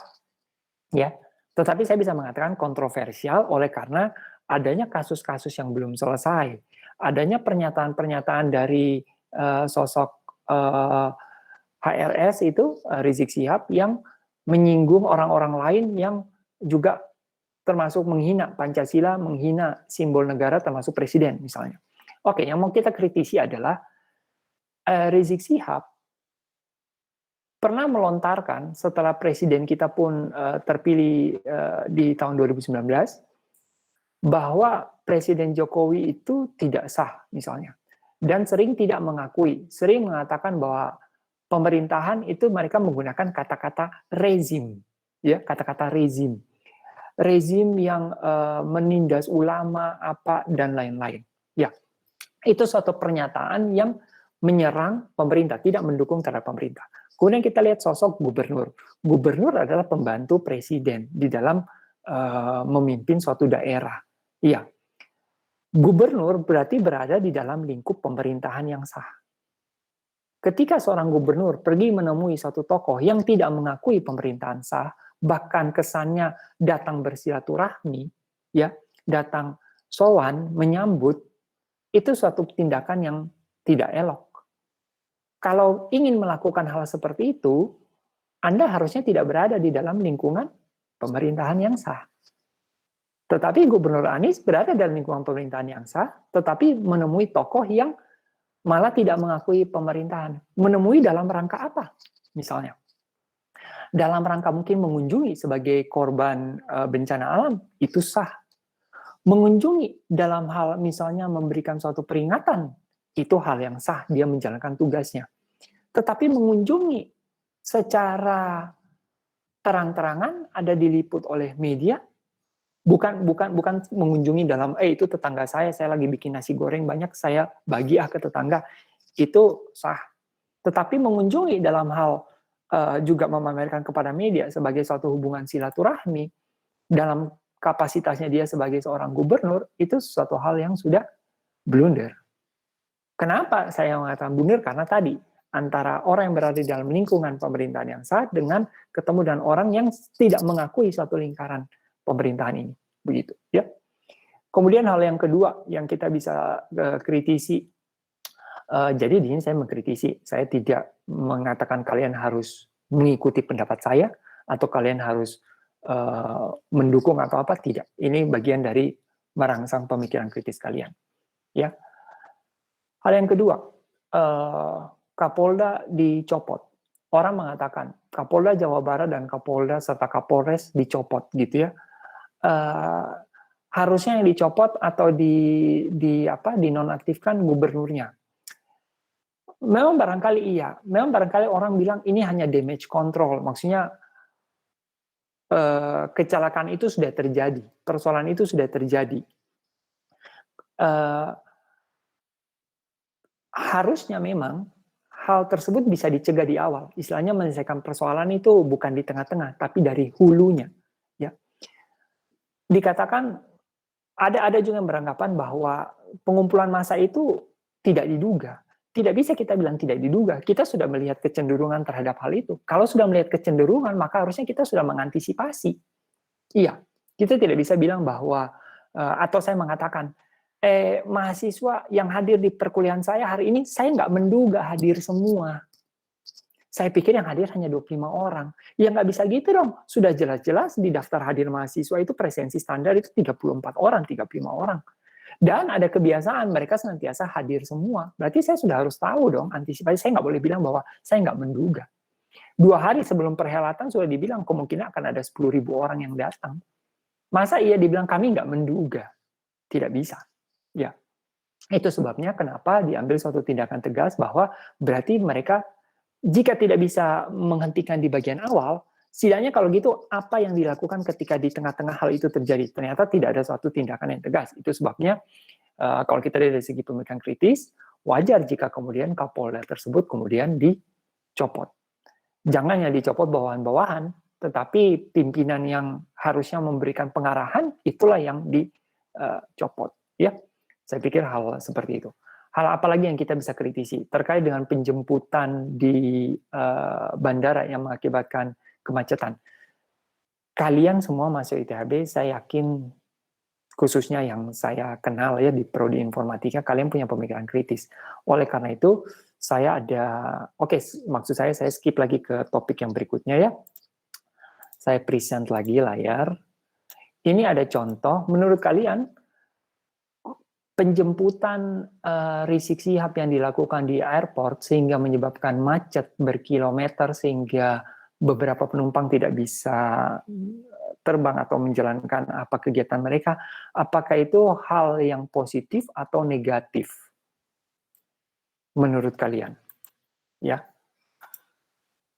Ya. Tetapi saya bisa mengatakan kontroversial oleh karena adanya kasus-kasus yang belum selesai. Adanya pernyataan-pernyataan dari sosok HRS itu, Rizik Syihab, yang menyinggung orang-orang lain yang juga termasuk menghina Pancasila, menghina simbol negara termasuk presiden misalnya. Oke, yang mau kita kritisi adalah Rizik Syihab pernah melontarkan setelah presiden kita pun terpilih di tahun 2019 bahwa Presiden Jokowi itu tidak sah misalnya, dan sering tidak mengakui, sering mengatakan bahwa pemerintahan itu mereka menggunakan kata-kata rezim, ya, kata-kata rezim yang menindas ulama apa dan lain-lain. Ya, itu suatu pernyataan yang menyerang pemerintah, tidak mendukung terhadap pemerintah. Kemudian kita lihat sosok gubernur. Gubernur adalah pembantu presiden di dalam memimpin suatu daerah. Iya, gubernur berarti berada di dalam lingkup pemerintahan yang sah. Ketika seorang gubernur pergi menemui satu tokoh yang tidak mengakui pemerintahan sah, bahkan kesannya datang bersilaturahmi, ya, datang sowan, menyambut, itu suatu tindakan yang tidak elok. Kalau ingin melakukan hal seperti itu, Anda harusnya tidak berada di dalam lingkungan pemerintahan yang sah. Tetapi Gubernur Anies berada dalam lingkungan pemerintahan yang sah, tetapi menemui tokoh yang malah tidak mengakui pemerintahan. Menemui dalam rangka apa? Misalnya, dalam rangka mungkin mengunjungi sebagai korban bencana alam, itu sah. Mengunjungi dalam hal misalnya memberikan suatu peringatan, itu hal yang sah, dia menjalankan tugasnya. Tetapi mengunjungi secara terang-terangan, ada diliput oleh media, bukan mengunjungi dalam itu tetangga saya lagi bikin nasi goreng banyak, saya bagi ke tetangga, itu sah. Tetapi mengunjungi dalam hal juga memamerkan kepada media sebagai suatu hubungan silaturahmi dalam kapasitasnya dia sebagai seorang gubernur, itu suatu hal yang sudah blunder. Kenapa saya mengatakan blunder? Karena tadi antara orang yang berada di dalam lingkungan pemerintahan yang sah dengan ketemu dengan orang yang tidak mengakui suatu lingkaran pemerintahan ini, begitu ya. Kemudian hal yang kedua yang kita bisa kritisi, jadi di sini saya mengkritisi, saya tidak mengatakan kalian harus mengikuti pendapat saya atau kalian harus mendukung atau apa, tidak. Ini bagian dari merangsang pemikiran kritis kalian, ya. Hal yang kedua, Kapolda dicopot. Orang mengatakan Kapolda Jawa Barat dan Kapolda serta Kapolres dicopot, gitu ya. Harusnya yang dicopot atau dinonaktifkan gubernurnya. Memang barangkali iya, memang barangkali orang bilang ini hanya damage control, maksudnya kecelakaan itu sudah terjadi, persoalan itu sudah terjadi. Harusnya memang hal tersebut bisa dicegah di awal. Istilahnya menyelesaikan persoalan itu bukan di tengah-tengah, tapi dari hulunya. Ya. Dikatakan ada juga yang beranggapan bahwa pengumpulan massa itu tidak diduga. Tidak bisa kita bilang tidak diduga. Kita sudah melihat kecenderungan terhadap hal itu. Kalau sudah melihat kecenderungan, maka harusnya kita sudah mengantisipasi. Iya, kita tidak bisa bilang bahwa, atau saya mengatakan, mahasiswa yang hadir di perkuliahan saya hari ini, saya nggak menduga hadir semua. Saya pikir yang hadir hanya 25 orang. Ya nggak bisa gitu dong. Sudah jelas-jelas di daftar hadir mahasiswa itu presensi standar itu 34 orang, 35 orang. Dan ada kebiasaan mereka senantiasa hadir semua. Berarti saya sudah harus tahu dong, antisipasi. Saya nggak boleh bilang bahwa saya nggak menduga. 2 hari sebelum perhelatan sudah dibilang kemungkinan akan ada 10.000 orang yang datang. Masa iya dibilang kami nggak menduga? Tidak bisa. Ya, itu sebabnya kenapa diambil suatu tindakan tegas bahwa berarti mereka jika tidak bisa menghentikan di bagian awal, setidaknya kalau gitu apa yang dilakukan ketika di tengah-tengah hal itu terjadi? Ternyata tidak ada suatu tindakan yang tegas. Itu sebabnya kalau kita dari segi pemikiran kritis, wajar jika kemudian Kapolda tersebut kemudian dicopot. Jangan hanya dicopot bawahan-bawahan, tetapi pimpinan yang harusnya memberikan pengarahan itulah yang dicopot. Ya, saya pikir hal seperti itu. Hal apa lagi yang kita bisa kritisi terkait dengan penjemputan di bandara yang mengakibatkan kemacetan. Kalian semua masuk ITHB, saya yakin khususnya yang saya kenal ya di prodi informatika, kalian punya pemikiran kritis. Oleh karena itu, saya maksud saya skip lagi ke topik yang berikutnya ya. Saya present lagi layar. Ini ada contoh, menurut kalian penjemputan Rizik Syihab yang dilakukan di airport sehingga menyebabkan macet berkilometer sehingga beberapa penumpang tidak bisa terbang atau menjalankan apa kegiatan mereka, apakah itu hal yang positif atau negatif menurut kalian? Ya.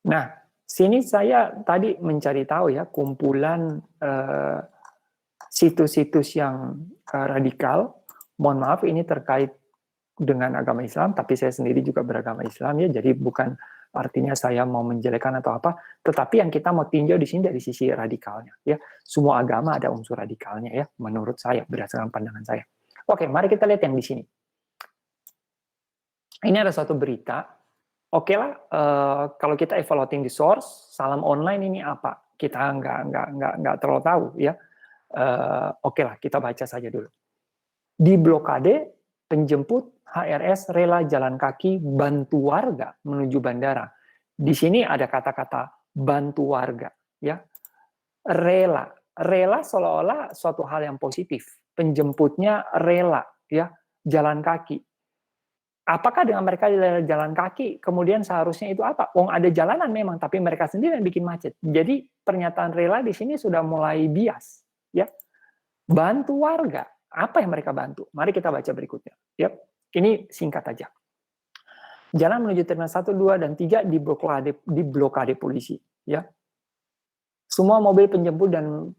Nah, sini saya tadi mencari tahu ya kumpulan situs-situs yang radikal. Mohon maaf ini terkait dengan agama Islam, tapi saya sendiri juga beragama Islam ya, jadi bukan artinya saya mau menjelekkan atau apa, tetapi yang kita mau tinjau di sini dari sisi radikalnya ya. Semua agama ada unsur radikalnya ya, menurut saya berdasarkan pandangan saya. Oke, mari kita lihat yang di sini. Ini ada suatu berita. Oke lah, kalau kita evaluating the source, salam online ini apa? Kita nggak terlalu tahu ya. Oke lah, kita baca saja dulu. Di blokade, penjemput HRS rela jalan kaki bantu warga menuju bandara. Di sini ada kata-kata bantu warga, ya. Rela seolah-olah suatu hal yang positif. Penjemputnya rela, ya, jalan kaki. Apakah dengan mereka jalan kaki, kemudian seharusnya itu apa? Ada jalanan memang, tapi mereka sendiri yang bikin macet. Jadi pernyataan rela di sini sudah mulai bias, ya. Bantu warga, apa yang mereka bantu? Mari kita baca berikutnya, ya. Ini singkat aja. Jalan menuju terminal 1, 2, dan 3 diblokade polisi, ya. Semua mobil penjemput dan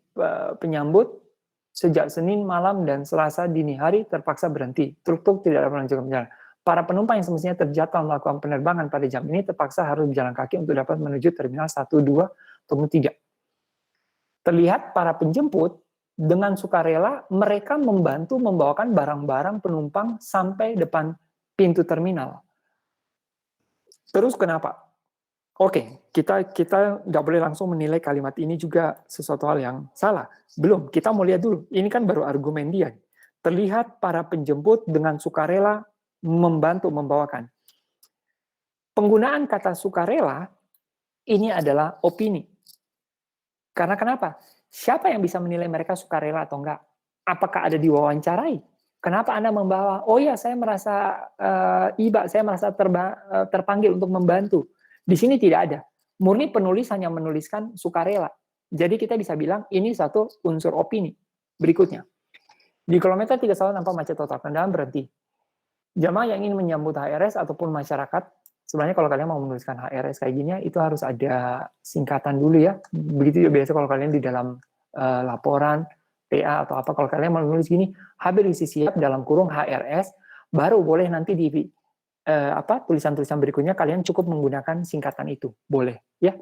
penyambut sejak Senin malam dan Selasa dini hari terpaksa berhenti. Truk-truk tidak dapat melanjutkan perjalanan. Para penumpang yang semestinya terjadwal melakukan penerbangan pada jam ini terpaksa harus berjalan kaki untuk dapat menuju terminal 1, 2, ataupun 3. Terlihat para penjemput dengan sukarela mereka membantu membawakan barang-barang penumpang sampai depan pintu terminal. Terus kenapa? Oke, kita nggak boleh langsung menilai kalimat ini juga sesuatu hal yang salah. Belum, kita mau lihat dulu. Ini kan baru argumen dia. Terlihat para penjemput dengan sukarela membantu membawakan. Penggunaan kata sukarela ini adalah opini. Karena kenapa? Siapa yang bisa menilai mereka sukarela atau enggak? Apakah ada diwawancarai? Kenapa Anda membawa? Oh ya, saya merasa iba, saya merasa terpanggil untuk membantu. Di sini tidak ada. Murni penulis hanya menuliskan sukarela. Jadi kita bisa bilang ini satu unsur opini. Berikutnya. Di kilometer 31 nampak macet total, kendaraan berhenti. Jamaah yang ingin menyambut HRS ataupun masyarakat, sebenarnya kalau kalian mau menuliskan HRS kayak gini, itu harus ada singkatan dulu ya. Begitu juga biasa kalau kalian di dalam laporan, PA atau apa, kalau kalian mau menulis gini, HB diisi siap dalam kurung HRS, baru boleh nanti di tulisan-tulisan berikutnya kalian cukup menggunakan singkatan itu, boleh ya.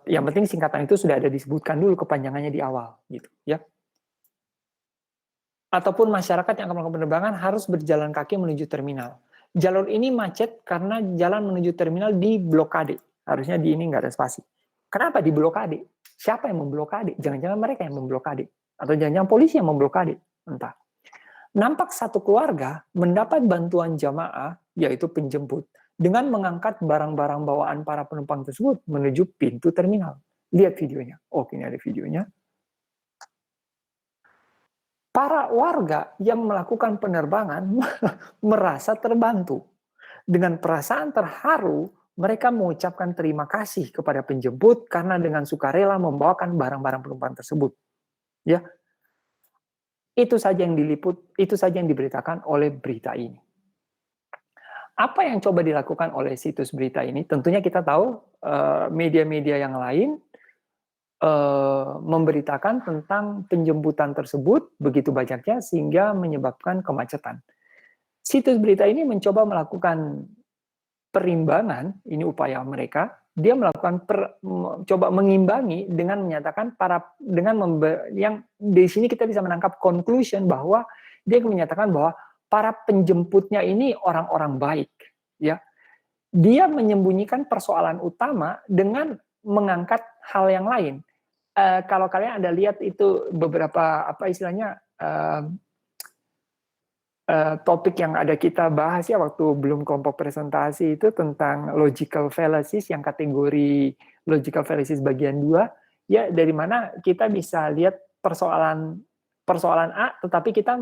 Yang penting singkatan itu sudah ada disebutkan dulu kepanjangannya di awal gitu ya. Ataupun masyarakat yang akan melakukan penerbangan harus berjalan kaki menuju terminal. Jalur ini macet karena jalan menuju terminal diblokade. Harusnya di ini nggak ada spasi. Kenapa diblokade? Siapa yang memblokade? Jangan-jangan mereka yang memblokade. Atau jangan-jangan polisi yang memblokade. Entah. Nampak satu keluarga mendapat bantuan jamaah, yaitu penjemput, dengan mengangkat barang-barang bawaan para penumpang tersebut menuju pintu terminal. Lihat videonya. Oh, ini ada videonya. Para warga yang melakukan penerbangan merasa terbantu. Dengan perasaan terharu, mereka mengucapkan terima kasih kepada penjemput karena dengan sukarela membawakan barang-barang penumpang tersebut. Ya. Itu saja yang diliput, itu saja yang diberitakan oleh berita ini. Apa yang coba dilakukan oleh situs berita ini? Tentunya kita tahu media-media yang lain memberitakan tentang penjemputan tersebut begitu banyaknya sehingga menyebabkan kemacetan. Situs berita ini mencoba melakukan perimbangan, ini upaya mereka. Dia melakukan coba mengimbangi dengan menyatakan yang di sini kita bisa menangkap conclusion bahwa dia menyatakan bahwa para penjemputnya ini orang-orang baik, ya. Dia menyembunyikan persoalan utama dengan mengangkat hal yang lain. Kalau kalian ada lihat itu beberapa topik yang ada kita bahas ya waktu belum kelompok presentasi itu tentang logical fallacies yang kategori logical fallacies bagian 2 ya, dari mana kita bisa lihat persoalan A tetapi kita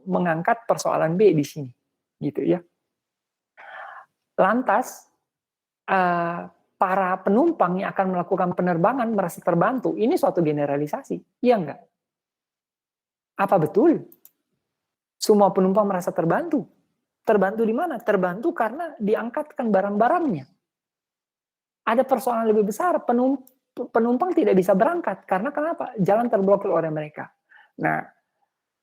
mengangkat persoalan B di sini gitu ya. Lantas para penumpang yang akan melakukan penerbangan merasa terbantu, ini suatu generalisasi, iya enggak? Apa betul? Semua penumpang merasa terbantu. Terbantu di mana? Terbantu karena diangkatkan barang-barangnya. Ada persoalan lebih besar, penumpang tidak bisa berangkat. Karena kenapa? Jalan terblokir oleh mereka. Nah,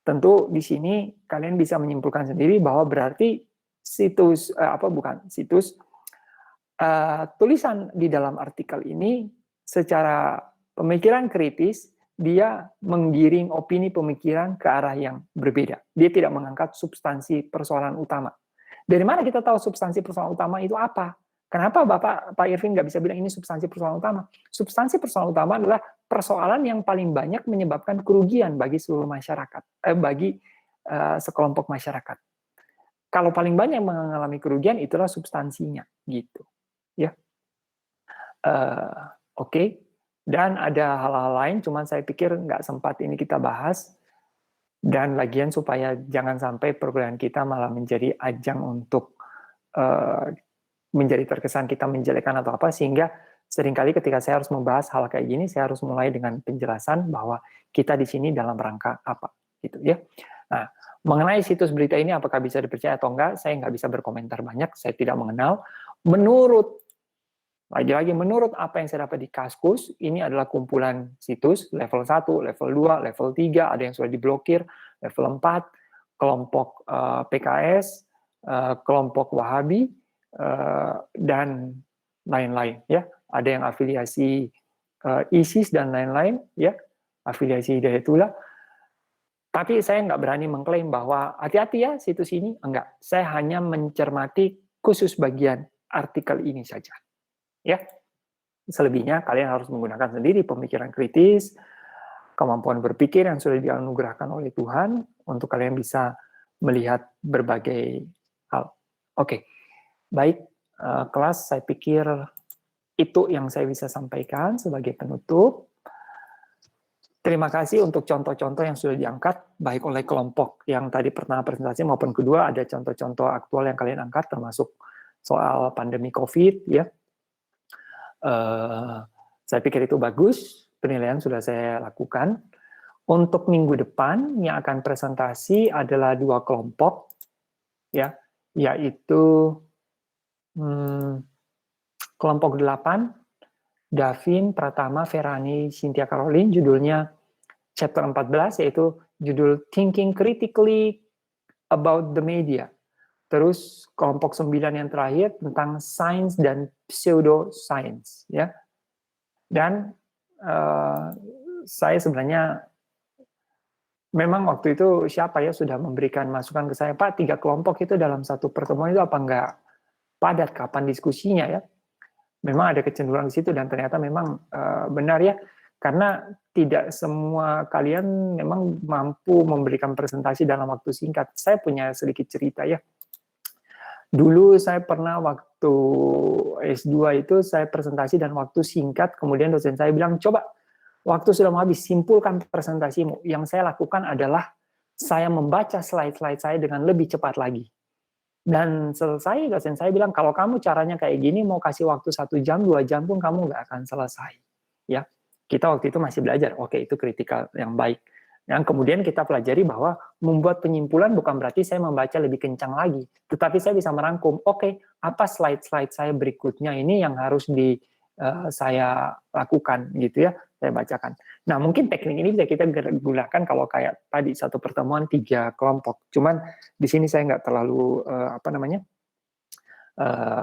tentu di sini kalian bisa menyimpulkan sendiri bahwa berarti tulisan di dalam artikel ini secara pemikiran kritis, dia menggiring opini pemikiran ke arah yang berbeda. Dia tidak mengangkat substansi persoalan utama. Dari mana kita tahu substansi persoalan utama itu apa? Kenapa Pak Irvin nggak bisa bilang ini substansi persoalan utama? Substansi persoalan utama adalah persoalan yang paling banyak menyebabkan kerugian bagi seluruh masyarakat, bagi sekelompok masyarakat. Kalau paling banyak mengalami kerugian, itulah substansinya, gitu. Ya. Oke. Dan ada hal-hal lain, cuman saya pikir nggak sempat ini kita bahas. Dan lagian supaya jangan sampai perkuliahan kita malah menjadi ajang untuk menjadi terkesan kita menjelekkan atau apa, sehingga seringkali ketika saya harus membahas hal kayak gini, saya harus mulai dengan penjelasan bahwa kita di sini dalam rangka apa, gitu ya. Nah, mengenai situs berita ini apakah bisa dipercaya atau enggak, saya nggak bisa berkomentar banyak, saya tidak mengenal. Lagi-lagi menurut apa yang saya dapat di Kaskus, ini adalah kumpulan situs level 1, level 2, level 3, ada yang sudah diblokir, level 4, kelompok PKS, kelompok Wahabi, dan lain-lain ya. Ada yang afiliasi ISIS dan lain-lain ya, afiliasi Hidayatullah. Tapi saya nggak berani mengklaim bahwa hati-hati ya situs ini, enggak. Saya hanya mencermati khusus bagian artikel ini saja. Ya, selebihnya kalian harus menggunakan sendiri pemikiran kritis, kemampuan berpikir yang sudah dianugerahkan oleh Tuhan untuk kalian bisa melihat berbagai hal. Oke, baik kelas, saya pikir itu yang saya bisa sampaikan sebagai penutup. Terima kasih untuk contoh-contoh yang sudah diangkat, baik oleh kelompok yang tadi pertama presentasi maupun kedua, ada contoh-contoh aktual yang kalian angkat, termasuk soal pandemi COVID, ya. Saya pikir itu bagus, penilaian sudah saya lakukan. Untuk minggu depan yang akan presentasi adalah 2 kelompok, ya, yaitu kelompok 8, Davin, Pratama, Ferani, Cynthia Caroline, judulnya chapter 14, yaitu judul Thinking Critically About the Media. Terus kelompok 9 yang terakhir tentang sains dan pseudoscience, ya. Dan saya sebenarnya memang waktu itu siapa ya sudah memberikan masukan ke saya, Pak, 3 kelompok itu dalam satu pertemuan itu apa enggak padat kapan diskusinya ya? Memang ada kecenderungan di situ dan ternyata memang benar ya, karena tidak semua kalian memang mampu memberikan presentasi dalam waktu singkat. Saya punya sedikit cerita ya. Dulu saya pernah waktu S2 itu saya presentasi dan waktu singkat, kemudian dosen saya bilang, coba waktu sudah mau habis, simpulkan presentasimu. Yang saya lakukan adalah saya membaca slide-slide saya dengan lebih cepat lagi. Dan selesai, dosen saya bilang, kalau kamu caranya kayak gini, mau kasih waktu 1 jam, 2 jam pun kamu nggak akan selesai. Ya, kita waktu itu masih belajar, oke itu kritikal yang baik. Yang kemudian kita pelajari bahwa membuat penyimpulan bukan berarti saya membaca lebih kencang lagi, tetapi saya bisa merangkum, oke, apa slide-slide saya berikutnya ini yang harus saya lakukan gitu ya, saya bacakan. Nah mungkin teknik ini bisa kita gunakan kalau kayak tadi satu pertemuan 3 kelompok. Cuman di sini saya nggak terlalu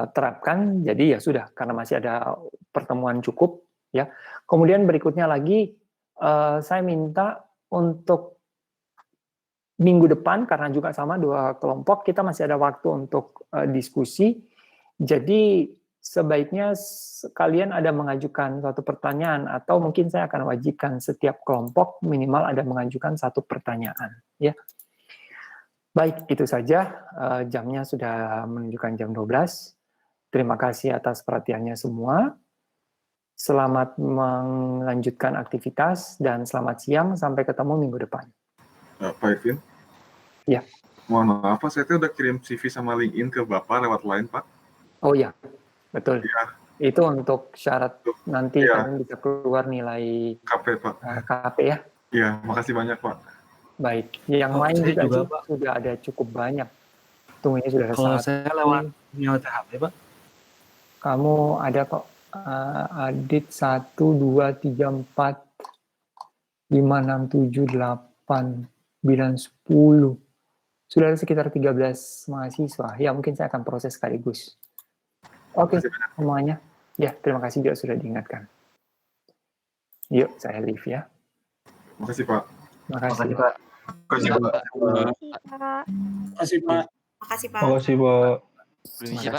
terapkan, jadi ya sudah karena masih ada pertemuan cukup ya. Kemudian berikutnya lagi saya minta untuk minggu depan, karena juga sama 2 kelompok, kita masih ada waktu untuk diskusi. Jadi sebaiknya kalian ada mengajukan suatu pertanyaan, atau mungkin saya akan wajibkan setiap kelompok minimal ada mengajukan 1 pertanyaan. Ya. Baik, itu saja. Jamnya sudah menunjukkan jam 12. Terima kasih atas perhatiannya semua. Selamat melanjutkan aktivitas dan selamat siang, sampai ketemu minggu depan. Pak Irvin? Ya. Mohon maaf Pak, saya tuh udah kirim CV sama LinkedIn ke Bapak lewat line Pak. Oh ya, betul. Ya. Itu untuk syarat nanti kalian bisa keluar nilai KP Pak. KP ya. Iya, makasih banyak Pak. Baik, yang lain juga Pak, sudah ada cukup banyak. Tunggu ini sudah Kalau saya lewat HP Pak. Kamu ada kok. Adit 1, 2, 3, 4, 5, 6, 7, 8, 9, 10. Sudah ada sekitar 13 mahasiswa. Ya, mungkin saya akan proses sekaligus. Oke, semuanya. Ya, terima kasih juga sudah diingatkan. Yuk, saya leave ya. Makasih Pak. Makasih Pak. Makasih Pak. Makasih Pak. Makasih Pak. Makasih Pak. Permisi Pak.